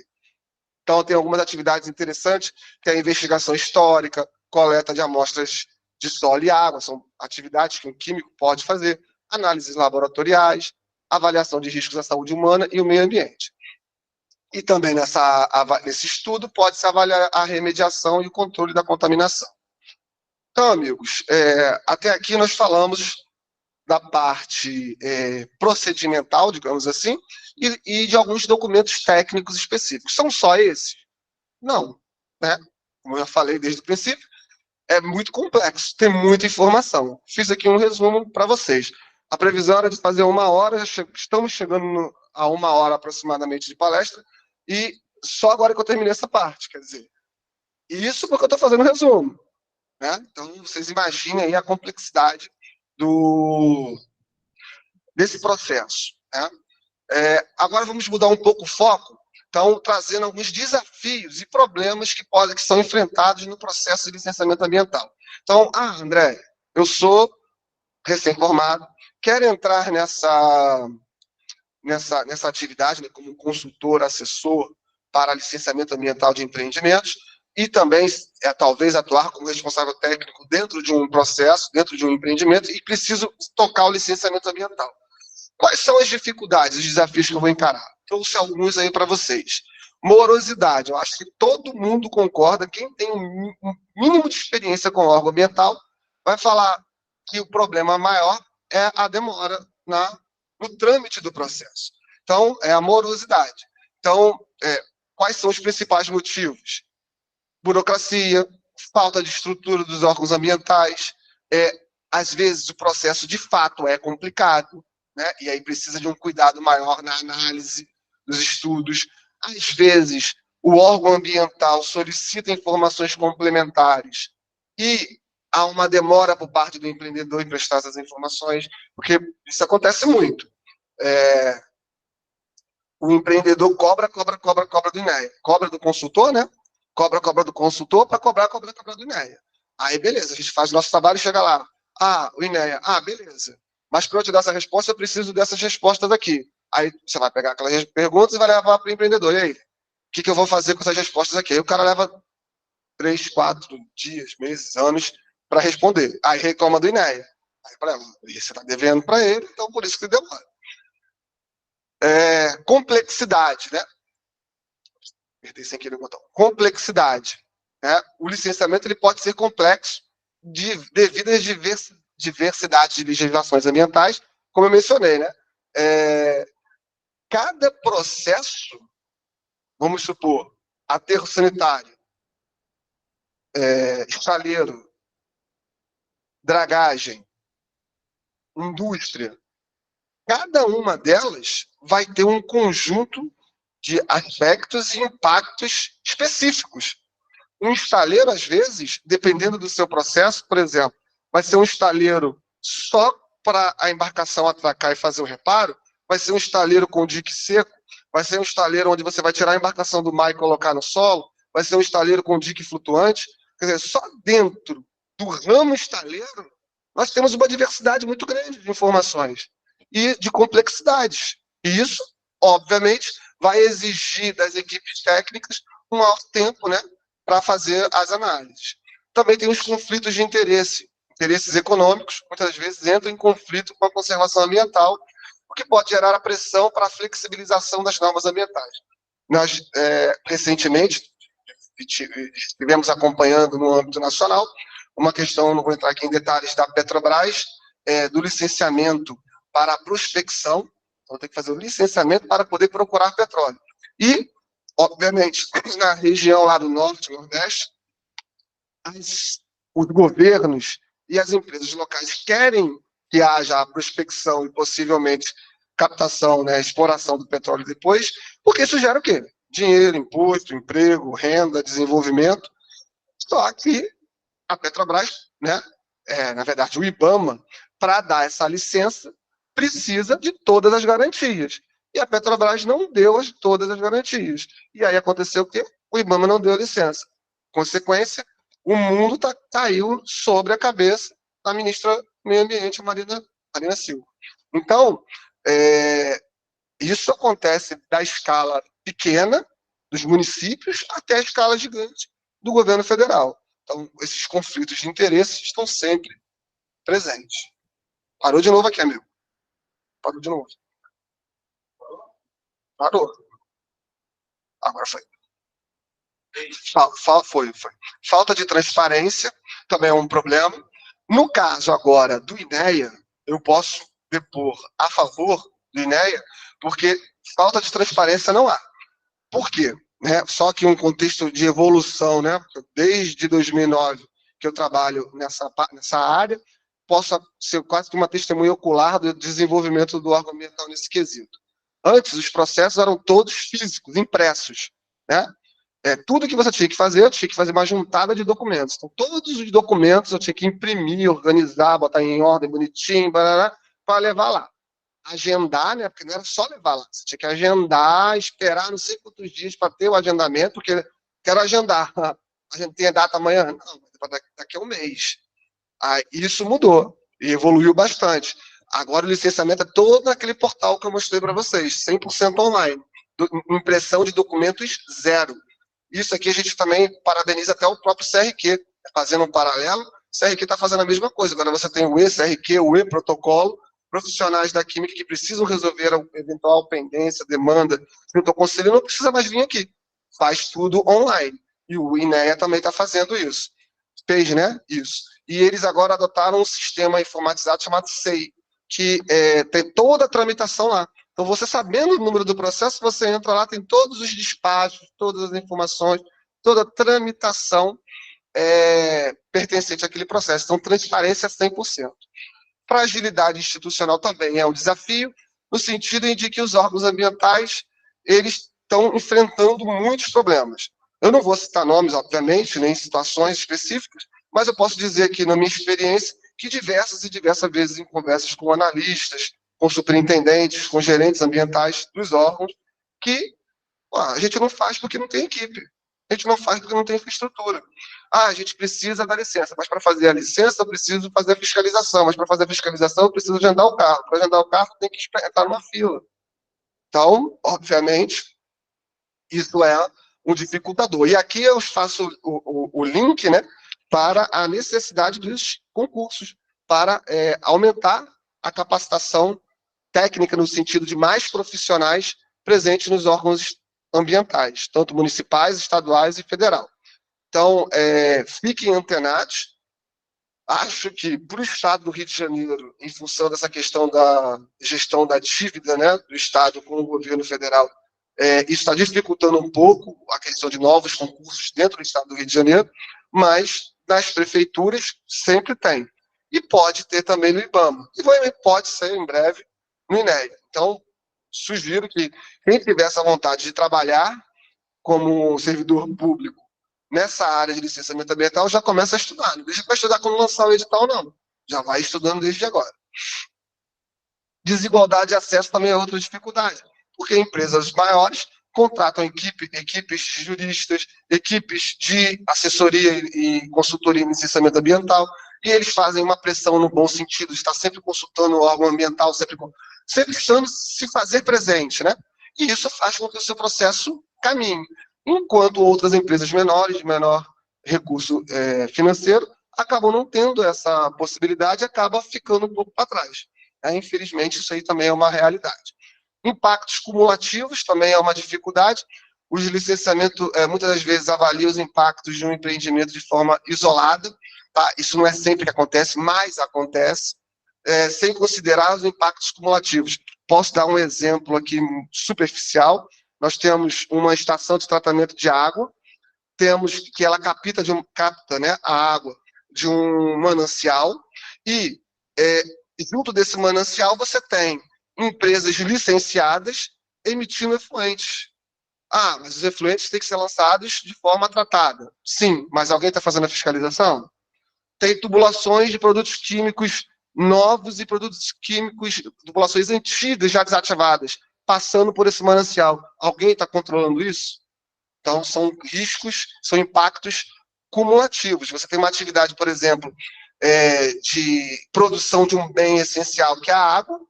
Então, tem algumas atividades interessantes, tem a investigação histórica, coleta de amostras de solo e água, são atividades que um químico pode fazer, análises laboratoriais, avaliação de riscos à saúde humana e o meio ambiente. E também nesse estudo pode-se avaliar a remediação e o controle da contaminação. Então, amigos, até aqui nós falamos da parte procedimental, digamos assim, e de alguns documentos técnicos específicos. São só esses? Não. Né? Como eu já falei desde o princípio, é muito complexo, tem muita informação. Fiz aqui um resumo para vocês. A previsão era de fazer 1 hora, estamos chegando a 1 hora aproximadamente de palestra, e só agora que eu terminei essa parte, quer dizer. Isso porque eu estou fazendo um resumo. Né? Então, vocês imaginem aí a complexidade desse processo. Né? Agora vamos mudar um pouco o foco, então, trazendo alguns desafios e problemas que são enfrentados no processo de licenciamento ambiental. Então, André, eu sou recém-formado, quero entrar nessa atividade, né, como consultor, assessor para licenciamento ambiental de empreendimentos, e também, talvez, atuar como responsável técnico dentro de um processo, dentro de um empreendimento, e preciso tocar o licenciamento ambiental. Quais são as dificuldades, os desafios que eu vou encarar? Trouxe alguns aí para vocês. Morosidade. Eu acho que todo mundo concorda, quem tem um mínimo de experiência com órgão ambiental, vai falar que o problema maior é a demora no trâmite do processo. Então, é a morosidade. Então, quais são os principais motivos? Burocracia, falta de estrutura dos órgãos ambientais, às vezes o processo de fato é complicado, né? E aí precisa de um cuidado maior na análise dos estudos. Às vezes, o órgão ambiental solicita informações complementares e há uma demora por parte do empreendedor em prestar essas informações, porque isso acontece muito. O empreendedor cobra do INEA. Cobra do consultor, né? Cobra do consultor para cobrar do INEA. Aí, beleza, a gente faz o nosso trabalho e chega lá. O INEA, beleza. Mas para eu te dar essa resposta, eu preciso dessas respostas aqui. Aí você vai pegar aquelas perguntas e vai levar para o empreendedor. E aí, o que eu vou fazer com essas respostas aqui? Aí o cara leva 3, 4 dias, meses, anos para responder. Aí reclama do INEA. Aí para ela, você está devendo para ele, então por isso que demora. Complexidade, né? Apertei sem querer o botão. Complexidade. Né? O licenciamento ele pode ser complexo devido às diversidade de legislações ambientais, como eu mencionei, né? Cada processo, vamos supor, aterro sanitário, estaleiro, dragagem, indústria, cada uma delas vai ter um conjunto de aspectos e impactos específicos. Um estaleiro, às vezes, dependendo do seu processo, por exemplo, vai ser um estaleiro só para a embarcação atracar e fazer o reparo, vai ser um estaleiro com dique seco, vai ser um estaleiro onde você vai tirar a embarcação do mar e colocar no solo, vai ser um estaleiro com dique flutuante. Quer dizer, só dentro do ramo estaleiro, nós temos uma diversidade muito grande de informações e de complexidades. E isso, obviamente, vai exigir das equipes técnicas um maior tempo, né, para fazer as análises. Também tem os conflitos de interesses econômicos, muitas vezes entram em conflito com a conservação ambiental, o que pode gerar a pressão para a flexibilização das normas ambientais. Nós, recentemente, estivemos acompanhando no âmbito nacional, uma questão, não vou entrar aqui em detalhes, da Petrobras, do licenciamento para a prospecção. Então, tem que fazer o licenciamento para poder procurar petróleo. E, obviamente, na região lá do Norte, Nordeste, os governos e as empresas locais querem que haja a prospecção e possivelmente captação, né, exploração do petróleo depois, porque isso gera o quê? Dinheiro, imposto, emprego, renda, desenvolvimento. Só que a Petrobras, né, na verdade o IBAMA, para dar essa licença, precisa de todas as garantias. E a Petrobras não deu todas as garantias. E aí aconteceu o quê? O IBAMA não deu a licença. Consequência, o mundo caiu sobre a cabeça da ministra do Meio Ambiente, Marina Silva. Então, isso acontece da escala pequena, dos municípios, até a escala gigante do governo federal. Então, esses conflitos de interesse estão sempre presentes. Parou de novo aqui, amigo. Parou de novo. Parou. Agora foi. Foi. Falta de transparência também é um problema. No caso agora do INEA, eu posso depor a favor do INEA, porque falta de transparência não há. Por quê? Só que um contexto de evolução, né? Desde 2009 que eu trabalho nessa área, posso ser quase que uma testemunha ocular do desenvolvimento do órgão ambiental nesse quesito. Antes, os processos eram todos físicos, impressos, né? Tudo que você tinha que fazer, eu tinha que fazer uma juntada de documentos. Então, todos os documentos eu tinha que imprimir, organizar, botar em ordem bonitinho, para levar lá. Agendar, né? Porque não era só levar lá. Você tinha que agendar, esperar não sei quantos dias para ter o agendamento, porque quero agendar. A gente tem a data amanhã? Não, daqui a um mês. Isso mudou e evoluiu bastante. Agora o licenciamento é todo naquele portal que eu mostrei para vocês, 100% online. Impressão de documentos zero. Isso aqui a gente também parabeniza até o próprio CRQ, fazendo um paralelo. O CRQ está fazendo a mesma coisa. Agora você tem o E-CRQ, o E-Protocolo, profissionais da química que precisam resolver a eventual pendência, demanda, junto ao conselho, não precisa mais vir aqui. Faz tudo online. E o INEA também está fazendo isso. Fez, né? Isso. E eles agora adotaram um sistema informatizado chamado SEI, que tem toda a tramitação lá. Então, você sabendo o número do processo, você entra lá, tem todos os despachos, todas as informações, toda a tramitação pertencente àquele processo. Então, transparência 100%. Fragilidade institucional também é um desafio, no sentido de que os órgãos ambientais eles estão enfrentando muitos problemas. Eu não vou citar nomes, obviamente, nem situações específicas, mas eu posso dizer aqui, na minha experiência, que diversas e diversas vezes em conversas com analistas, com superintendentes, com gerentes ambientais dos órgãos, que a gente não faz porque não tem equipe. A gente não faz porque não tem infraestrutura. A gente precisa da licença, mas para fazer a licença eu preciso fazer a fiscalização, mas para fazer a fiscalização eu preciso agendar o carro. Para agendar o carro tem que estar numa fila. Então, obviamente, isso é um dificultador. E aqui eu faço o link, né, para a necessidade dos concursos, para aumentar a capacitação técnica no sentido de mais profissionais presentes nos órgãos ambientais, tanto municipais, estaduais e federal. Então, fiquem antenados. Acho que, para o Estado do Rio de Janeiro, em função dessa questão da gestão da dívida, né, do Estado com o governo federal, isso está dificultando um pouco a questão de novos concursos dentro do Estado do Rio de Janeiro, mas nas prefeituras sempre tem. E pode ter também no IBAMA. E pode ser, em breve, no INEA. Então, sugiro que quem tiver essa vontade de trabalhar como servidor público nessa área de licenciamento ambiental já começa a estudar. Não deixa para estudar quando lançar o edital, não. Já vai estudando desde agora. Desigualdade de acesso também é outra dificuldade, porque empresas maiores contratam equipes de juristas, equipes de assessoria e consultoria em licenciamento ambiental, e eles fazem uma pressão no bom sentido, está sempre consultando o órgão ambiental, sempre precisando se fazer presente, né? E isso faz com que o seu processo caminhe. Enquanto outras empresas menores, de menor recurso financeiro, acabam não tendo essa possibilidade e acabam ficando um pouco para trás. Infelizmente, isso aí também é uma realidade. Impactos cumulativos também é uma dificuldade, Os licenciamentos, muitas das vezes, avaliam os impactos de um empreendimento de forma isolada, tá? Isso não é sempre que acontece, mas acontece, sem considerar os impactos cumulativos. Posso dar um exemplo aqui superficial. Nós temos uma estação de tratamento de água, temos que ela capta, né, a água de um manancial, e junto desse manancial você tem empresas licenciadas emitindo efluentes. Ah, mas os efluentes têm que ser lançados de forma tratada. Sim, mas alguém está fazendo a fiscalização? Tem tubulações de produtos químicos novos e produtos químicos, tubulações antigas já desativadas, passando por esse manancial. Alguém está controlando isso? Então, são riscos, são impactos cumulativos. Você tem uma atividade, por exemplo, de produção de um bem essencial, que é a água,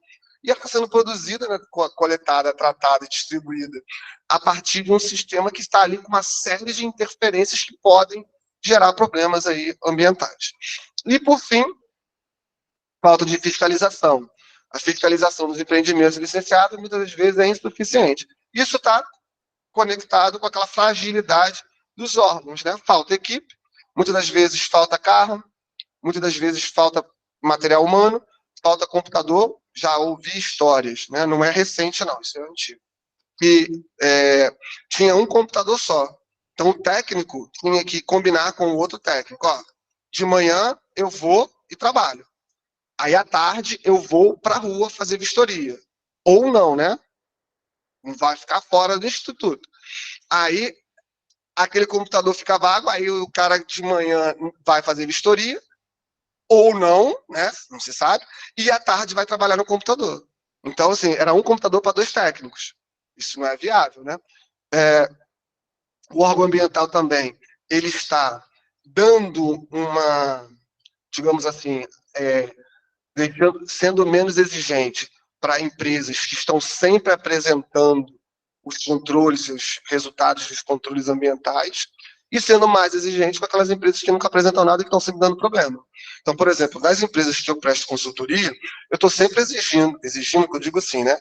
e ela está sendo produzida, né, coletada, tratada e distribuída a partir de um sistema que está ali com uma série de interferências que podem gerar problemas aí ambientais. E, por fim, falta de fiscalização. A fiscalização dos empreendimentos licenciados, muitas das vezes, é insuficiente. Isso está conectado com aquela fragilidade dos órgãos, né? Falta equipe, muitas das vezes falta carro, muitas das vezes falta material humano, falta computador. Já ouvi histórias, né? Não é recente, não, isso é antigo. Que tinha um computador só. Então, o técnico tinha que combinar com o outro técnico. Ó, de manhã eu vou e trabalho. Aí, à tarde, eu vou para a rua fazer vistoria. Ou não, né? Não vai ficar fora do instituto. Aí, aquele computador fica vago, aí o cara de manhã vai fazer vistoria, ou não, né? Não se sabe, e à tarde vai trabalhar no computador. Então, assim, era um computador para 2 técnicos. Isso não é viável, né? O órgão ambiental também, ele está dando uma, digamos assim, sendo menos exigente para empresas que estão sempre apresentando os controles, os resultados dos controles ambientais, e sendo mais exigente com aquelas empresas que nunca apresentam nada e que estão sempre dando problema. Então, por exemplo, das empresas que eu presto consultoria, eu estou sempre exigindo, que eu digo assim, né?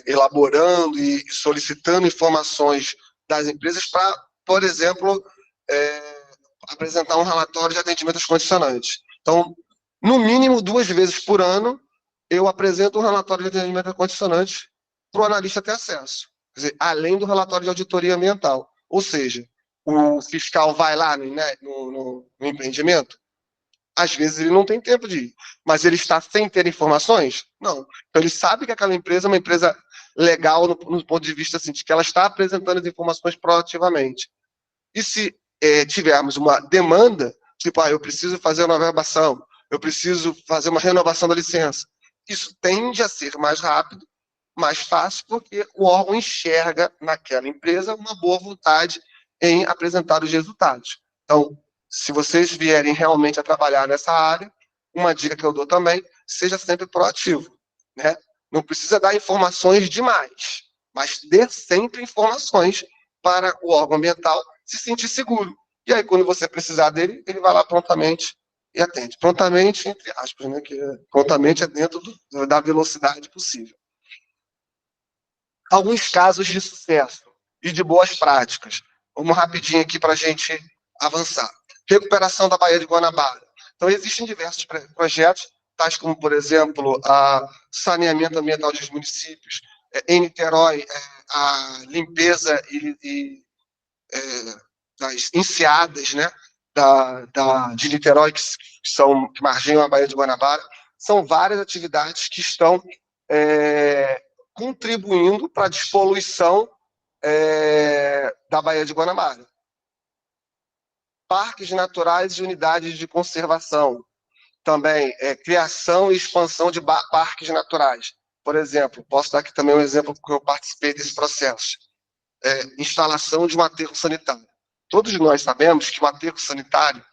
Elaborando e solicitando informações das empresas para, por exemplo, apresentar um relatório de atendimento aos condicionantes. Então, no mínimo 2 vezes por ano, eu apresento um relatório de atendimento aos condicionantes para o analista ter acesso. Quer dizer, além do relatório de auditoria ambiental. Ou seja, o fiscal vai lá no empreendimento, às vezes ele não tem tempo de ir, mas ele está sem ter informações? Não. Então ele sabe que aquela empresa é uma empresa legal no ponto de vista assim, de que ela está apresentando as informações proativamente. E se tivermos uma demanda, tipo, eu preciso fazer uma averbação, eu preciso fazer uma renovação da licença, isso tende a ser mais rápido, mais fácil, porque o órgão enxerga naquela empresa uma boa vontade em apresentar os resultados. Então, se vocês vierem realmente a trabalhar nessa área, uma dica que eu dou também, seja sempre proativo, né? Não precisa dar informações demais, mas dê sempre informações para o órgão ambiental se sentir seguro. E aí, quando você precisar dele, ele vai lá prontamente e atende. Prontamente, entre aspas, né? Que prontamente é dentro da velocidade possível. Alguns casos de sucesso e de boas práticas. Vamos rapidinho aqui para a gente avançar. Recuperação da Baía de Guanabara. Então, existem diversos projetos, tais como, por exemplo, a saneamento ambiental dos municípios. Em Niterói, a limpeza das enseadas, né, de Niterói, que margeiam a Baía de Guanabara. São várias atividades que estão contribuindo para a despoluição da Baía de Guanabara. Parques naturais e unidades de conservação. Também criação e expansão de parques naturais. Por exemplo, posso dar aqui também um exemplo porque eu participei desse processo. Instalação de um aterro sanitário. Todos nós sabemos que o aterro sanitário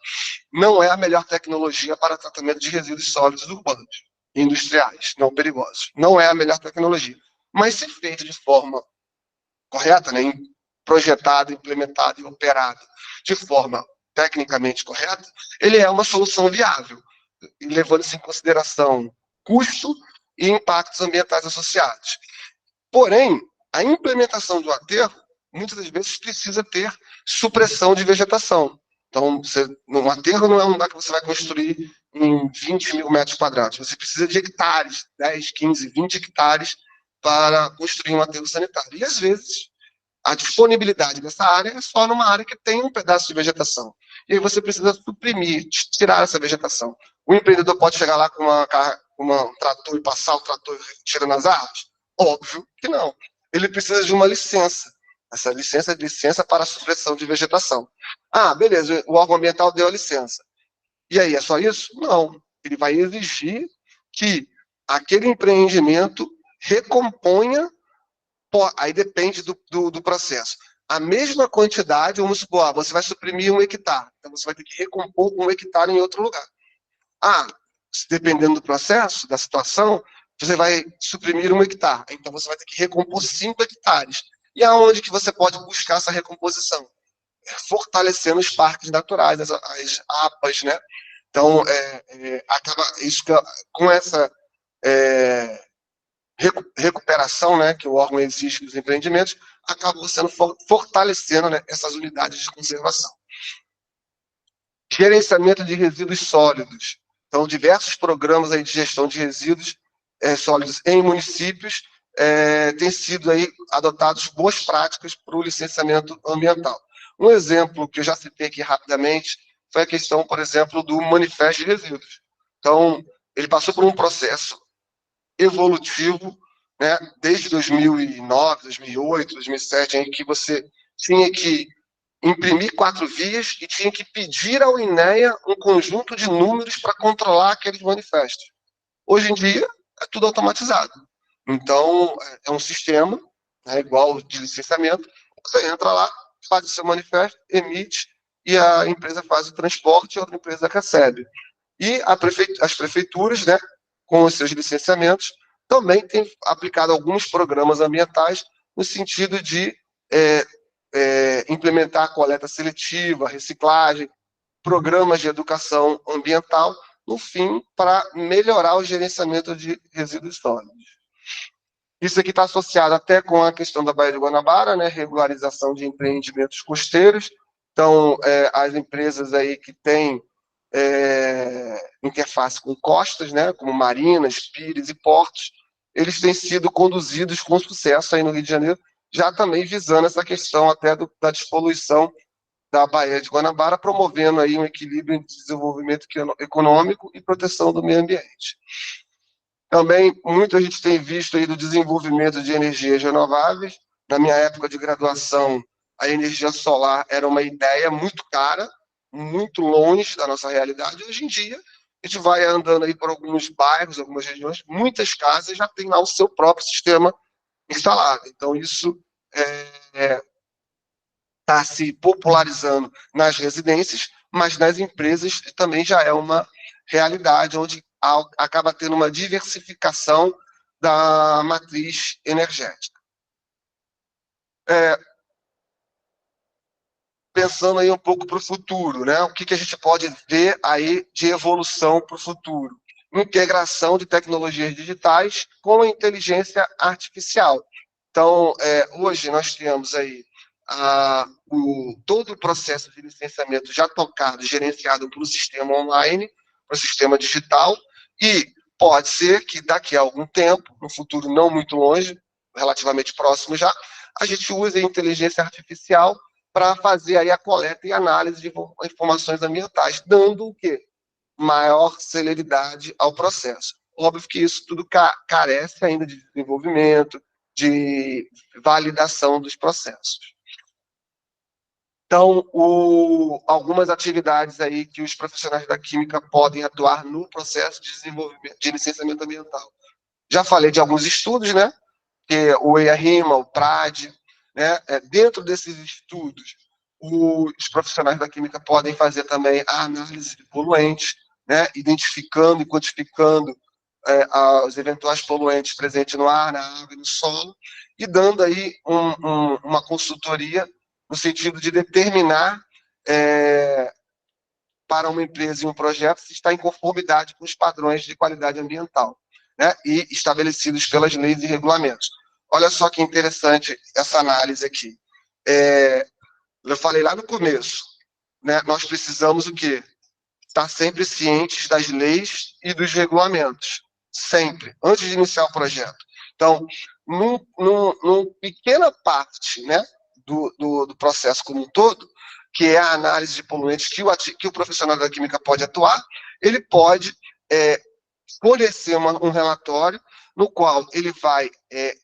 não é a melhor tecnologia para tratamento de resíduos sólidos urbanos e industriais, não perigosos. Não é a melhor tecnologia. Mas se feito de forma correta, né, projetado, implementado e operado de forma tecnicamente correta, ele é uma solução viável, levando-se em consideração custo e impactos ambientais associados. Porém, a implementação do aterro muitas das vezes precisa ter supressão de vegetação. Então, um aterro não é um lugar que você vai construir em 20 mil metros quadrados. Você precisa de hectares, 10, 15, 20 hectares para construir um aterro sanitário. E, às vezes, a disponibilidade dessa área é só numa área que tem um pedaço de vegetação. E aí você precisa suprimir, tirar essa vegetação. O empreendedor pode chegar lá com um trator e passar o trator tirando as árvores? Óbvio que não. Ele precisa de uma licença. Essa licença é licença para a supressão de vegetação. Ah, beleza, o órgão ambiental deu a licença. E aí, é só isso? Não. Ele vai exigir que aquele empreendimento recomponha, aí depende do processo. A mesma quantidade, vamos supor, você vai suprimir 1 hectare, então você vai ter que recompor 1 hectare em outro lugar. Dependendo do processo, da situação, você vai suprimir 1 hectare, então você vai ter que recompor 5 hectares. E aonde que você pode buscar essa recomposição? Fortalecendo os parques naturais, as APAs, né? Então, acaba isso com essa recuperação, né, que o órgão exige dos empreendimentos, acaba sendo fortalecendo, né, essas unidades de conservação. Gerenciamento de resíduos sólidos. Então, diversos programas aí de gestão de resíduos sólidos em municípios têm sido aí adotados boas práticas para o licenciamento ambiental. Um exemplo que eu já citei aqui rapidamente foi a questão, por exemplo, do manifesto de resíduos. Então, ele passou por um processo evolutivo, né, desde 2009, 2008, 2007, em que você tinha que imprimir 4 vias e tinha que pedir ao INEA um conjunto de números para controlar aqueles manifestos. Hoje em dia, é tudo automatizado. Então, é um sistema, né, igual de licenciamento, você entra lá, faz o seu manifesto, emite, e a empresa faz o transporte e a outra empresa recebe. E as prefeituras, né, com os seus licenciamentos, também têm aplicado alguns programas ambientais no sentido de implementar a coleta seletiva, reciclagem, programas de educação ambiental, no fim, para melhorar o gerenciamento de resíduos sólidos. Isso aqui está associado até com a questão da Baía de Guanabara, né, regularização de empreendimentos costeiros. Então, as empresas aí que têm interface com costas, né, como marinas, pires e portos, eles têm sido conduzidos com sucesso aí no Rio de Janeiro, já também visando essa questão até da despoluição da Baía de Guanabara, promovendo aí um equilíbrio entre desenvolvimento econômico e proteção do meio ambiente. Também, muito a gente tem visto aí do desenvolvimento de energias renováveis. Na minha época de graduação, a energia solar era uma ideia muito cara, muito longe da nossa realidade. Hoje em dia, a gente vai andando aí por alguns bairros, algumas regiões, muitas casas já têm lá o seu próprio sistema instalado. Então, isso está se popularizando nas residências, mas nas empresas também já é uma realidade, onde acaba tendo uma diversificação da matriz energética. Pensando aí um pouco para o futuro, né? O que a gente pode ver aí de evolução para o futuro? Integração de tecnologias digitais com a inteligência artificial. Então, hoje nós temos aí todo o processo de licenciamento já tocado, gerenciado para o sistema online, para o sistema digital, e pode ser que daqui a algum tempo, no futuro não muito longe, relativamente próximo já, a gente use a inteligência artificial para fazer aí a coleta e análise de informações ambientais, dando o quê? Maior celeridade ao processo. Óbvio que isso tudo carece ainda de desenvolvimento, de validação dos processos. Então, algumas atividades aí que os profissionais da química podem atuar no processo de desenvolvimento, de licenciamento ambiental. Já falei de alguns estudos, né? Que o EIA-RIMA, o PRAD, né? Dentro desses estudos, os profissionais da química podem fazer também a análise de poluentes, né? Identificando e quantificando os eventuais poluentes presentes no ar, na água e no solo, e dando aí uma consultoria no sentido de determinar para uma empresa e um projeto se está em conformidade com os padrões de qualidade ambiental, né, e estabelecidos pelas leis e regulamentos. Olha só que interessante essa análise aqui. Eu falei lá no começo, né, nós precisamos o quê? Estar sempre cientes das leis e dos regulamentos, sempre, antes de iniciar o projeto. Então, numa pequena parte, né, do processo como um todo, que é a análise de poluentes que o profissional da química pode atuar, ele pode fornecer um relatório no qual ele vai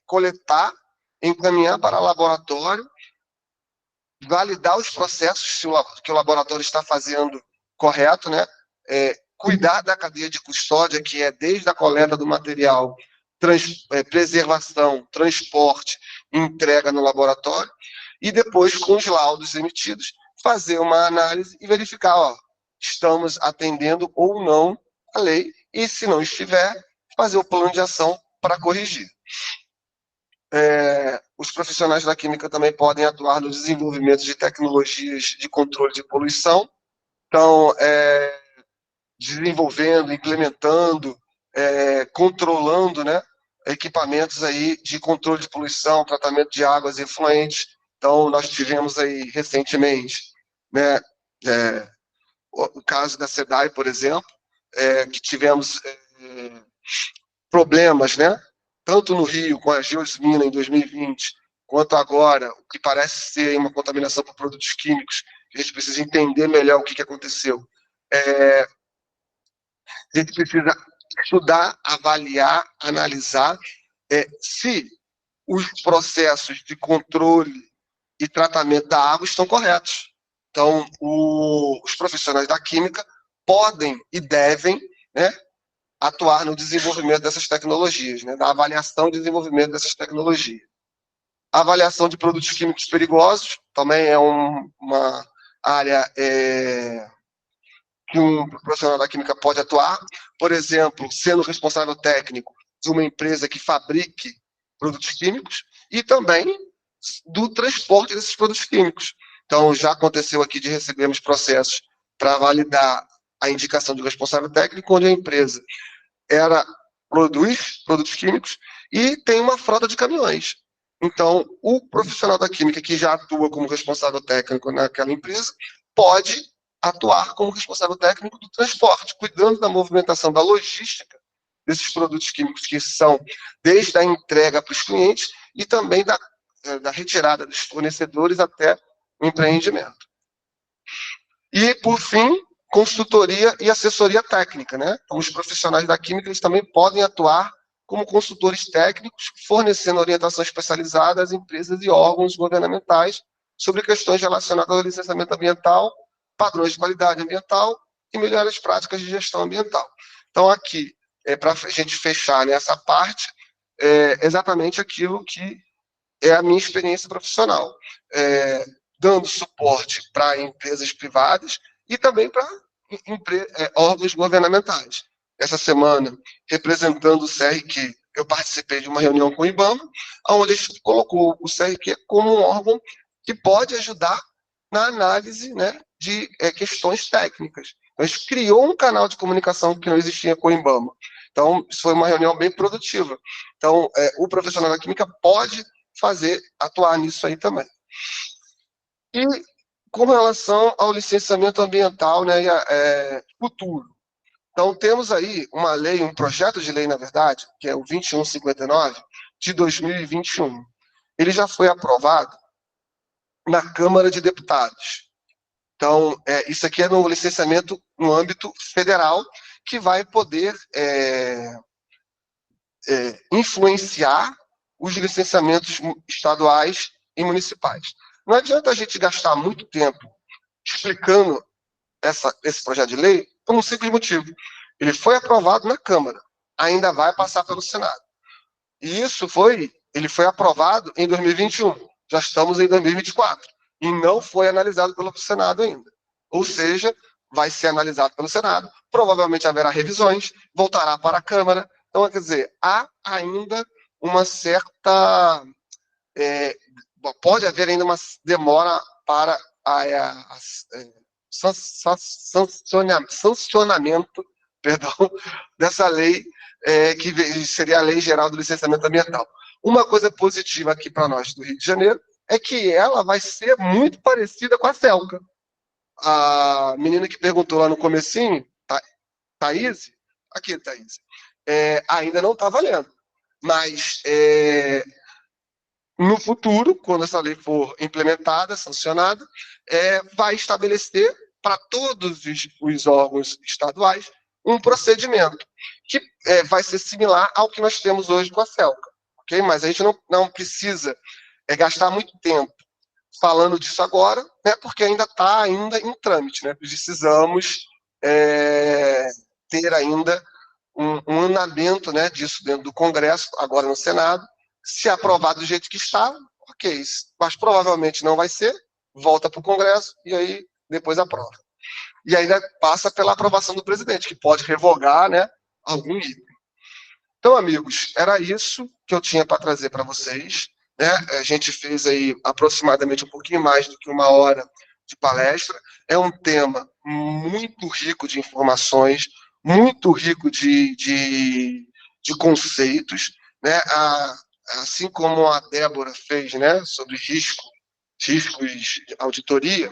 coletar, encaminhar para o laboratório, validar os processos que o laboratório está fazendo correto, né? Cuidar da cadeia de custódia, que é desde a coleta do material, preservação, transporte, entrega no laboratório, e depois, com os laudos emitidos, fazer uma análise e verificar, estamos atendendo ou não a lei, e se não estiver, fazer o plano de ação para corrigir. Os profissionais da química também podem atuar no desenvolvimento de tecnologias de controle de poluição, então, desenvolvendo, implementando, controlando, né, equipamentos aí de controle de poluição, tratamento de águas efluentes. Então, nós tivemos aí recentemente, né, o caso da SEDAI, por exemplo, que tivemos problemas, né, tanto no Rio, com a geosmina em 2020, quanto agora, o que parece ser uma contaminação por produtos químicos, que a gente precisa entender melhor o que aconteceu. A gente precisa estudar, avaliar, analisar se os processos de controle e tratamento da água estão corretos. Então, os profissionais da química podem e devem, né, atuar no desenvolvimento dessas tecnologias, né, na avaliação e desenvolvimento dessas tecnologias. A avaliação de produtos químicos perigosos também é uma área que um profissional da química pode atuar, por exemplo, sendo responsável técnico de uma empresa que fabrique produtos químicos e também do transporte desses produtos químicos. Então, já aconteceu aqui de recebermos processos para validar a indicação de responsável técnico, onde a empresa produz produtos químicos e tem uma frota de caminhões. Então, o profissional da química que já atua como responsável técnico naquela empresa pode atuar como responsável técnico do transporte, cuidando da movimentação da logística desses produtos químicos, que são desde a entrega para os clientes e também da retirada dos fornecedores até o empreendimento. E, por fim, consultoria e assessoria técnica, né? Então, os profissionais da química eles também podem atuar como consultores técnicos, fornecendo orientação especializada às empresas e órgãos governamentais sobre questões relacionadas ao licenciamento ambiental, padrões de qualidade ambiental e melhores práticas de gestão ambiental. Então, aqui, para a gente fechar nessa parte, exatamente aquilo que é a minha experiência profissional, dando suporte para empresas privadas e também para órgãos governamentais. Essa semana, representando o CRQ, eu participei de uma reunião com o IBAMA, onde a gente colocou o CRQ como um órgão que pode ajudar na análise, né, de questões técnicas. A gente criou um canal de comunicação que não existia com o IBAMA. Então, isso foi uma reunião bem produtiva. Então, o profissional da química pode atuar nisso aí também. E com relação ao licenciamento ambiental, né, futuro. Então, temos aí uma lei, um projeto de lei, na verdade, que é o 2159, de 2021. Ele já foi aprovado na Câmara de Deputados. Então, isso aqui é no licenciamento no âmbito federal, que vai poder influenciar os licenciamentos estaduais e municipais. Não adianta a gente gastar muito tempo explicando esse projeto de lei por um simples motivo. Ele foi aprovado na Câmara, ainda vai passar pelo Senado. E ele foi aprovado em 2021, já estamos em 2024, e não foi analisado pelo Senado ainda. Ou seja, vai ser analisado pelo Senado, provavelmente haverá revisões, voltará para a Câmara. Então, quer dizer, há ainda uma certa... pode haver ainda uma demora para sancionamento, dessa lei, que seria a Lei Geral do Licenciamento Ambiental. Uma coisa positiva aqui para nós do Rio de Janeiro é que ela vai ser muito parecida com a Celca. A menina que perguntou lá no comecinho, Thaís, aqui, Thaís, ainda não está valendo. Mas no futuro, quando essa lei for implementada, sancionada, vai estabelecer para todos os órgãos estaduais um procedimento que vai ser similar ao que nós temos hoje com a Celca. Okay? Mas a gente não precisa gastar muito tempo falando disso agora, né, porque ainda está em trâmite. Né? Precisamos ter ainda um andamento, né, disso dentro do Congresso, agora no Senado. Se aprovado do jeito que está, ok. Mas provavelmente não vai ser, volta para o Congresso e aí depois aprova. E ainda passa pela aprovação do presidente, que pode revogar, né, algum item. Então, amigos, era isso que eu tinha para trazer para vocês. Né? A gente fez aí aproximadamente um pouquinho mais do que 1 hora de palestra. É um tema muito rico de informações, muito rico de conceitos, né? Assim como a Débora fez, né, sobre riscos de auditoria,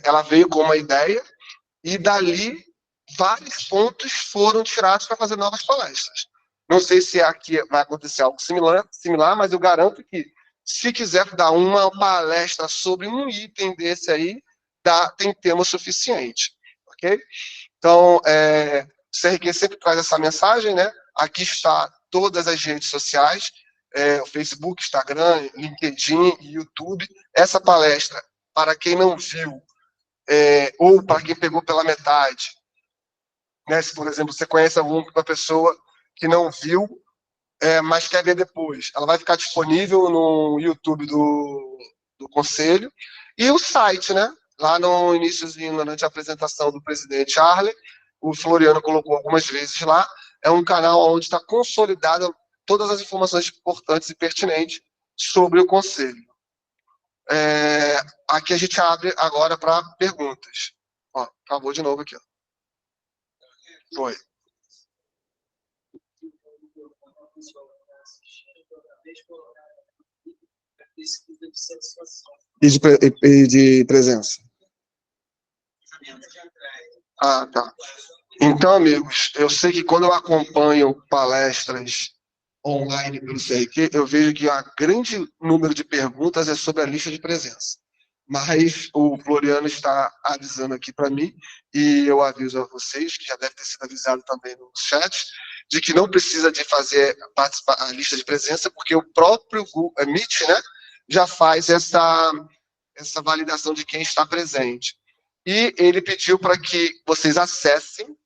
ela veio com uma ideia e dali vários pontos foram tirados para fazer novas palestras. Não sei se aqui vai acontecer algo similar, mas eu garanto que se quiser dar uma palestra sobre um item desse aí, tem tema suficiente, ok? Então, o CRQ sempre traz essa mensagem, né? Aqui está todas as redes sociais, o Facebook, Instagram, LinkedIn e YouTube. Essa palestra, para quem não viu, ou para quem pegou pela metade, né? Se, por exemplo, você conhece alguma pessoa que não viu, mas quer ver depois, ela vai ficar disponível no YouTube do Conselho e o site, né? Lá no iníciozinho, durante a apresentação do presidente Arley, o Floriano colocou algumas vezes lá, é um canal onde está consolidada todas as informações importantes e pertinentes sobre o Conselho. Aqui a gente abre agora para perguntas. Ó, acabou de novo aqui. Ó. Foi. E de presença. Ah, tá. Então, amigos, eu sei que quando eu acompanho palestras online pelo CRQ, eu vejo que a grande número de perguntas é sobre a lista de presença. Mas o Floriano está avisando aqui para mim, e eu aviso a vocês, que já deve ter sido avisado também no chat, de que não precisa de fazer a lista de presença, porque o próprio Google Meet, né, já faz essa validação de quem está presente. E ele pediu para que vocês acessem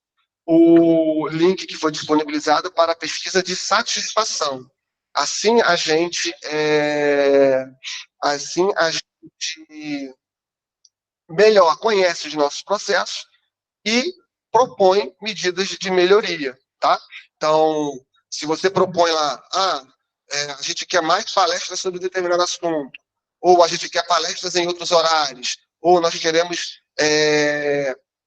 o link que foi disponibilizado para a pesquisa de satisfação. Assim a gente melhor conhece os nossos processos e propõe medidas de melhoria, tá? Então, se você propõe lá, a gente quer mais palestras sobre determinado assunto, ou a gente quer palestras em outros horários, ou nós queremos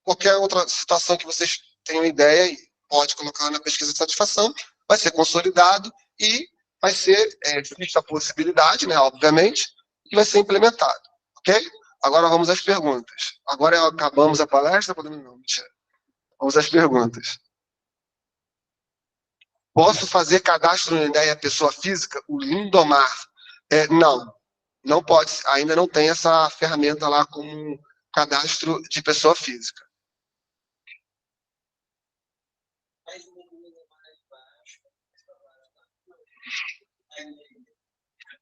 qualquer outra situação que vocês tenham ideia, pode colocar na pesquisa de satisfação, vai ser consolidado e vai ser vista a possibilidade, né, obviamente, e vai ser implementado, ok? Agora vamos às perguntas. Agora acabamos a palestra? Podemos não, mentira. Vamos às perguntas. Posso fazer cadastro no ideia pessoa física? O Lindomar. Não pode. Ainda não tem essa ferramenta lá como cadastro de pessoa física.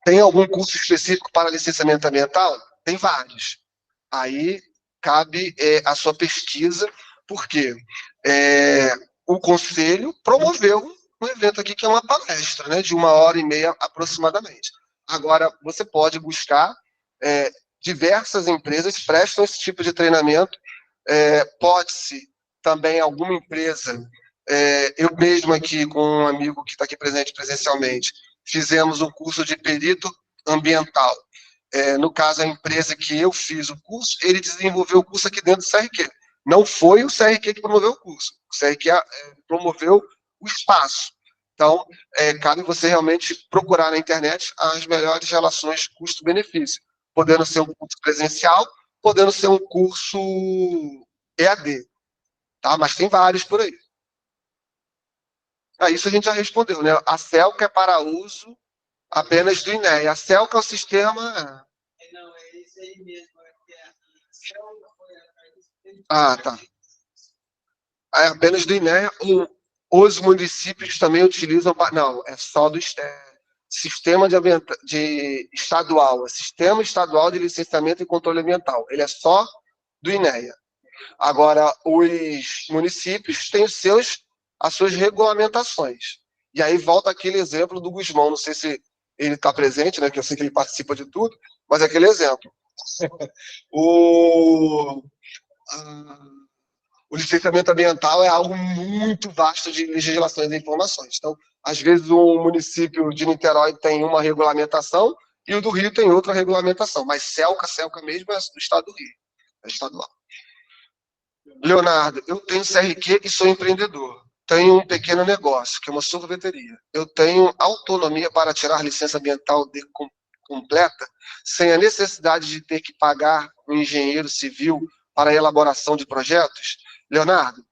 Tem algum curso específico para licenciamento ambiental? Tem vários. Aí cabe a sua pesquisa, porque o Conselho promoveu um evento aqui que é uma palestra, né, de 1h30 aproximadamente. Agora, você pode buscar, diversas empresas prestam esse tipo de treinamento, pode-se também alguma empresa, eu mesmo aqui com um amigo que está aqui presente presencialmente, fizemos um curso de perito ambiental. No caso, a empresa que eu fiz o curso, ele desenvolveu o curso aqui dentro do CRQ. Não foi o CRQ que promoveu o curso. O CRQ promoveu o espaço. Então, cabe você realmente procurar na internet as melhores relações custo-benefício, podendo ser um curso presencial, podendo ser um curso EAD, tá? Mas tem vários por aí. Isso a gente já respondeu, né? A CELCA é para uso apenas do INEA. A CELCA é o sistema... Não, é esse aí mesmo. Tá. É apenas do INEA. Os municípios também utilizam... Não, é só do Sistema Estadual. É Sistema Estadual de Licenciamento e Controle Ambiental. Ele é só do INEA. Agora, os municípios têm as suas regulamentações. E aí volta aquele exemplo do Gusmão. Não sei se ele está presente, né? Que eu sei que ele participa de tudo, mas é aquele exemplo. O licenciamento ambiental é algo muito vasto de legislações e informações. Então, às vezes, o município de Niterói tem uma regulamentação e o do Rio tem outra regulamentação. Mas CELCA mesmo é do estado do Rio. É estadual. Leonardo, eu tenho CRQ e sou empreendedor. Tenho um pequeno negócio, que é uma sorveteria. Eu tenho autonomia para tirar licença ambiental completa, sem a necessidade de ter que pagar um engenheiro civil para a elaboração de projetos? Leonardo,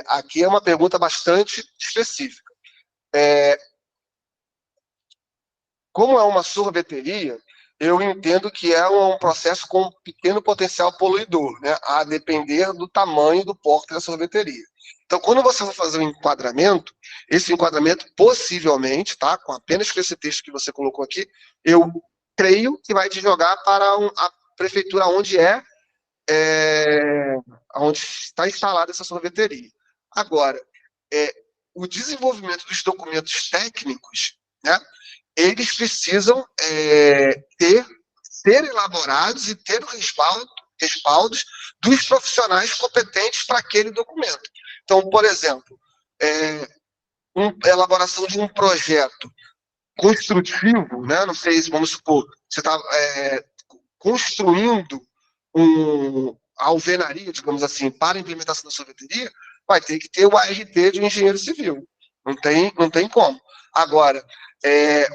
aqui é uma pergunta bastante específica. Como é uma sorveteria, eu entendo que é um processo com um pequeno potencial poluidor, né, a depender do tamanho do porte da sorveteria. Então, quando você vai fazer um enquadramento, esse enquadramento, possivelmente, tá, com apenas esse texto que você colocou aqui, eu creio que vai te jogar para a prefeitura onde está instalada essa sorveteria. Agora, o desenvolvimento dos documentos técnicos, né, eles precisam ser elaborados e ter o respaldos dos profissionais competentes para aquele documento. Então, por exemplo, a elaboração de um projeto construtivo, né? Não sei, vamos supor, você está construindo a alvenaria, digamos assim, para a implementação da sorveteria, vai ter que ter o ART de um engenheiro civil. Não tem como. Agora,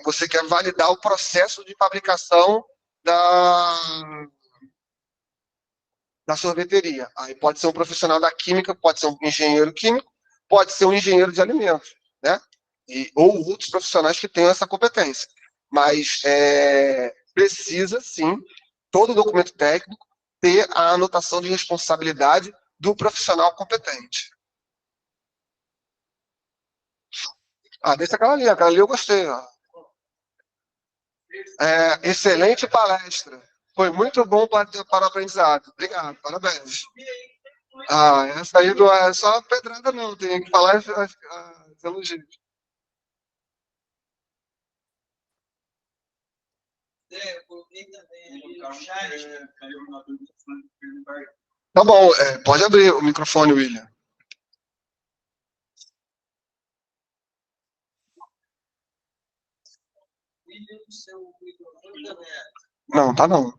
você quer validar o processo de fabricação da sorveteria. Aí pode ser um profissional da química, pode ser um engenheiro químico, pode ser um engenheiro de alimentos, né? Ou outros profissionais que tenham essa competência. Mas precisa, sim, todo documento técnico ter a anotação de responsabilidade do profissional competente. Deixa aquela ali eu gostei. Ó. Excelente palestra. Foi muito bom para o aprendizado. Obrigado, parabéns. Essa aí não é só pedrada, não. Tem que falar os elogios. Eu coloquei também ali no chat. Tá bom, pode abrir o microfone, William. Não, tá não.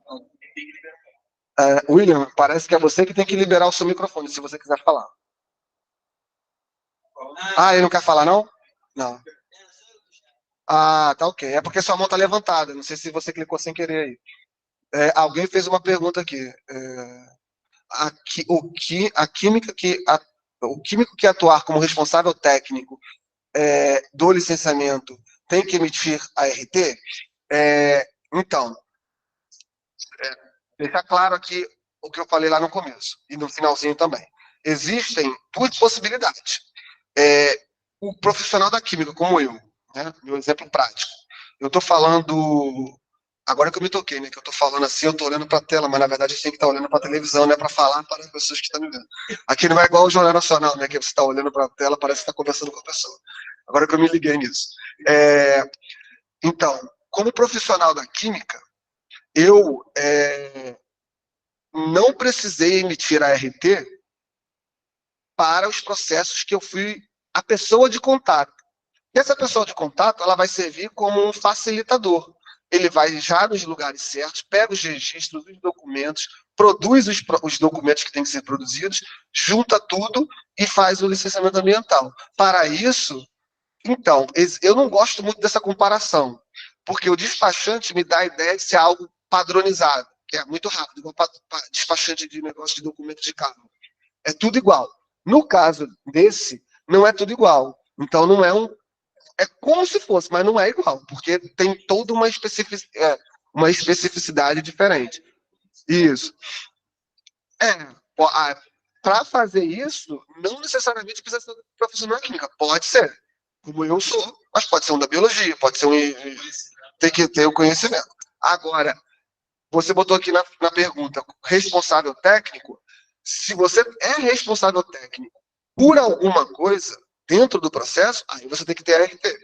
William, parece que é você que tem que liberar o seu microfone, se você quiser falar. Ele não quer falar, não? Não. Tá ok. É porque sua mão tá levantada. Não sei se você clicou sem querer aí. Alguém fez uma pergunta aqui. O químico que atuar como responsável técnico do licenciamento tem que emitir ART? Então, deixar claro aqui o que eu falei lá no começo e no finalzinho também. Existem duas possibilidades. O profissional da química, como eu, né, meu exemplo prático, eu estou falando... Agora que eu me toquei, né? Que eu tô falando assim, eu tô olhando para a tela, mas na verdade a gente tem que estar olhando para a televisão, né? Para falar para as pessoas que estão me vendo. Aqui não é igual o Jornal Nacional, né? Que você está olhando para a tela, parece que está conversando com a pessoa. Agora que eu me liguei nisso. Então, como profissional da química, eu não precisei emitir a ART para os processos que eu fui a pessoa de contato. E essa pessoa de contato, ela vai servir como um facilitador. Ele vai já nos lugares certos, pega os registros, os documentos, produz os documentos que têm que ser produzidos, junta tudo e faz o licenciamento ambiental. Para isso, Então, eu não gosto muito dessa comparação, porque o despachante me dá a ideia de ser algo padronizado, que é muito rápido, igual despachante de negócio de documento de carro. É tudo igual. No caso desse, não é tudo igual. Então, não é um. É como se fosse, mas não é igual, porque tem toda uma especificidade diferente. Isso. Para fazer isso, não necessariamente precisa ser um profissional da química. Pode ser, como eu sou, mas pode ser um da biologia, pode ser um. Tem que ter o conhecimento. Agora, você botou aqui na pergunta, responsável técnico. Se você é responsável técnico por alguma coisa dentro do processo, aí você tem que ter RT.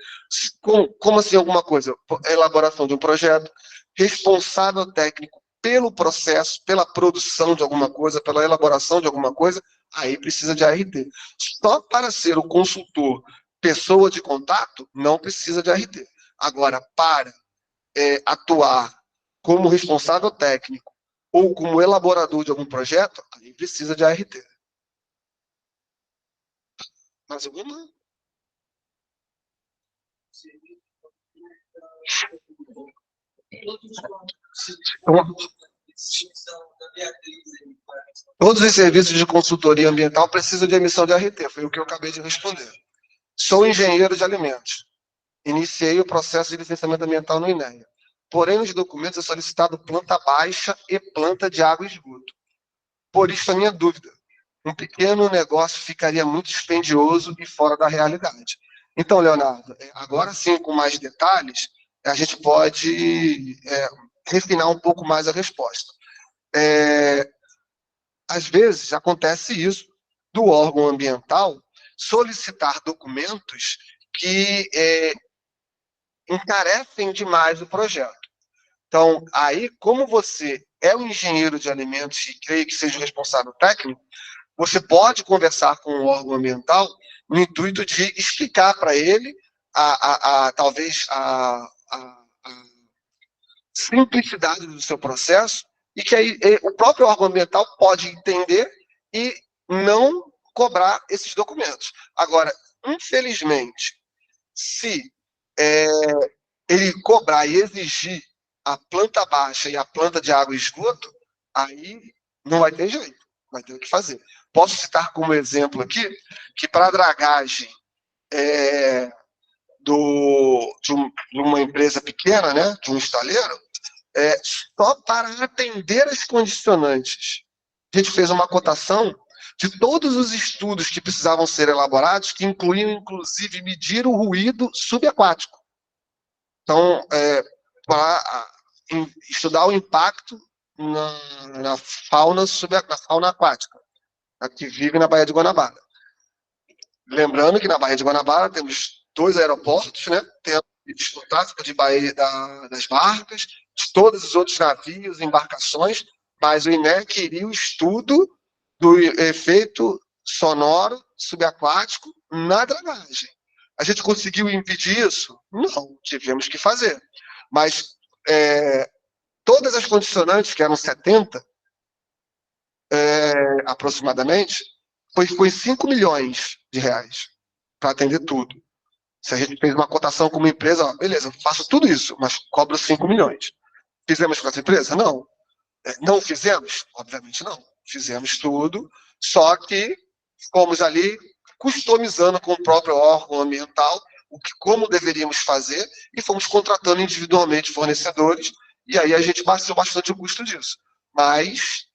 Como assim alguma coisa? Elaboração de um projeto, responsável técnico pelo processo, pela produção de alguma coisa, pela elaboração de alguma coisa, aí precisa de ART. Só para ser o consultor, pessoa de contato, não precisa de ART. Agora, para atuar como responsável técnico ou como elaborador de algum projeto, aí precisa de ART. Mais alguma? Todos os serviços de consultoria ambiental precisam de emissão de ART, foi o que eu acabei de responder. Sou engenheiro de alimentos. Iniciei o processo de licenciamento ambiental no INEA. Porém, nos documentos é solicitado planta baixa e planta de água e esgoto. Por isso, a minha dúvida. Um pequeno negócio ficaria muito dispendioso e fora da realidade. Então, Leonardo, agora sim, com mais detalhes, a gente pode refinar um pouco mais a resposta. Às vezes, acontece isso do órgão ambiental solicitar documentos que encarecem demais o projeto. Então, aí, como você é um engenheiro de alimentos e creio que seja o responsável técnico, você pode conversar com o órgão ambiental no intuito de explicar para ele talvez a simplicidade do seu processo e que aí o próprio órgão ambiental pode entender e não cobrar esses documentos. Agora, infelizmente, se ele cobrar e exigir a planta baixa e a planta de água e esgoto, aí não vai ter jeito, vai ter o que fazer. Posso citar como exemplo aqui que para a dragagem de uma empresa pequena, né, de um estaleiro, só para atender as condicionantes, a gente fez uma cotação de todos os estudos que precisavam ser elaborados, que incluíam, inclusive, medir o ruído subaquático. Então, para estudar o impacto na fauna aquática, que vive na Baía de Guanabara. Lembrando que na Baía de Guanabara temos 2 aeroportos, né? Temos o tráfego das barcas, de todos os outros navios, embarcações, mas o INEA queria o estudo do efeito sonoro subaquático na dragagem. A gente conseguiu impedir isso? Não, tivemos que fazer. Mas todas as condicionantes, que eram 70, aproximadamente, foi 5 milhões de reais para atender tudo. Se a gente fez uma cotação com uma empresa, beleza, eu faço tudo isso, mas cobro 5 milhões. Fizemos com essa empresa? Não. Não fizemos? Obviamente não. Fizemos tudo, só que fomos ali customizando com o próprio órgão ambiental como deveríamos fazer e fomos contratando individualmente fornecedores e aí a gente baixou bastante o custo disso. Mas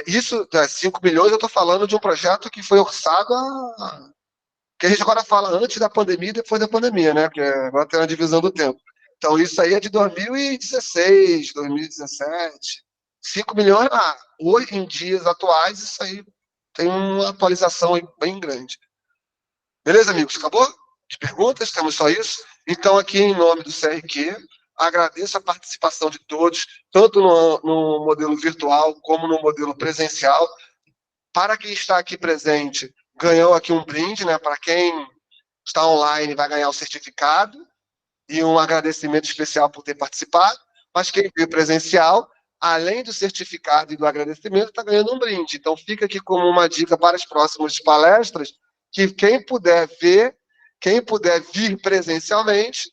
isso, 5 milhões, eu estou falando de um projeto que foi orçado que a gente agora fala antes da pandemia e depois da pandemia, né? Porque agora tem uma divisão do tempo. Então, isso aí é de 2016, 2017. 5 milhões, hoje, em dias atuais, isso aí tem uma atualização bem grande. Beleza, amigos? Acabou? De perguntas? Temos só isso? Então, aqui, em nome do CRQ, agradeço a participação de todos, tanto no modelo virtual como no modelo presencial. Para quem está aqui presente, ganhou aqui um brinde, né? Para quem está online, vai ganhar o certificado e um agradecimento especial por ter participado. Mas quem veio presencial, além do certificado e do agradecimento, está ganhando um brinde. Então, fica aqui como uma dica para as próximas palestras, que quem puder ver Quem puder vir presencialmente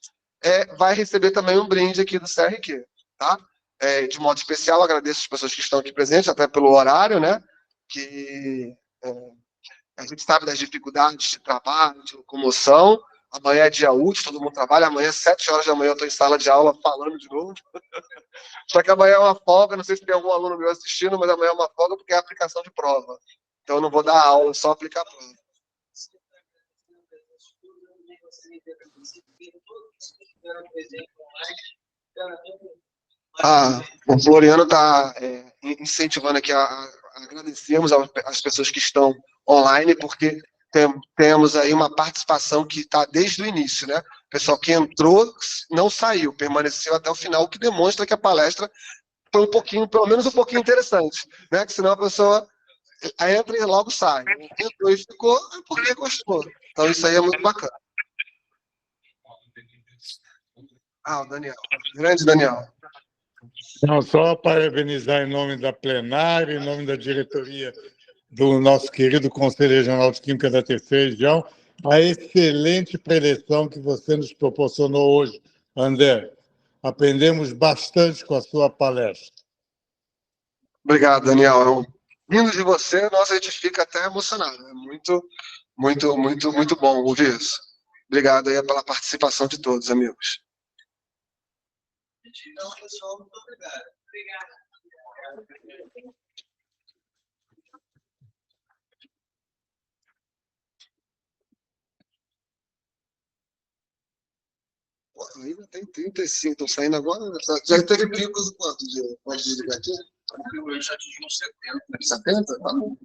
vai receber também um brinde aqui do CRQ, tá? De modo especial, agradeço as pessoas que estão aqui presentes, até pelo horário, né? Que a gente sabe das dificuldades de trabalho, de locomoção. Amanhã é dia útil, todo mundo trabalha. Amanhã, 7 horas da manhã, eu estou em sala de aula falando de novo. Só que amanhã é uma folga, não sei se tem algum aluno meu assistindo, mas amanhã é uma folga porque é aplicação de prova. Então, eu não vou dar aula, só aplicar a prova. O Floriano está incentivando aqui a agradecermos às pessoas que estão online, porque temos aí uma participação que está desde o início, né? O pessoal que entrou não saiu, permaneceu até o final, o que demonstra que a palestra foi um pouquinho, pelo menos um pouquinho interessante, né? Que senão a pessoa entra e logo sai. Entrou e ficou porque gostou. Então isso aí é muito bacana. O Daniel. Grande Daniel. Não, só parabenizar em nome da plenária, em nome da diretoria do nosso querido Conselho Regional de Química da Terceira Região, a excelente preleção que você nos proporcionou hoje, André. Aprendemos bastante com a sua palestra. Obrigado, Daniel. Vindo de você, nossa, a gente fica até emocionado. É muito, muito, muito, muito bom ouvir isso. Obrigado aí pela participação de todos, amigos. Então, pessoal, muito obrigado. Ainda tem 35, estão saindo agora. Já teve picos quanto? Pode desligar aqui? Eu já atingi uns 70. 70? Tá bom.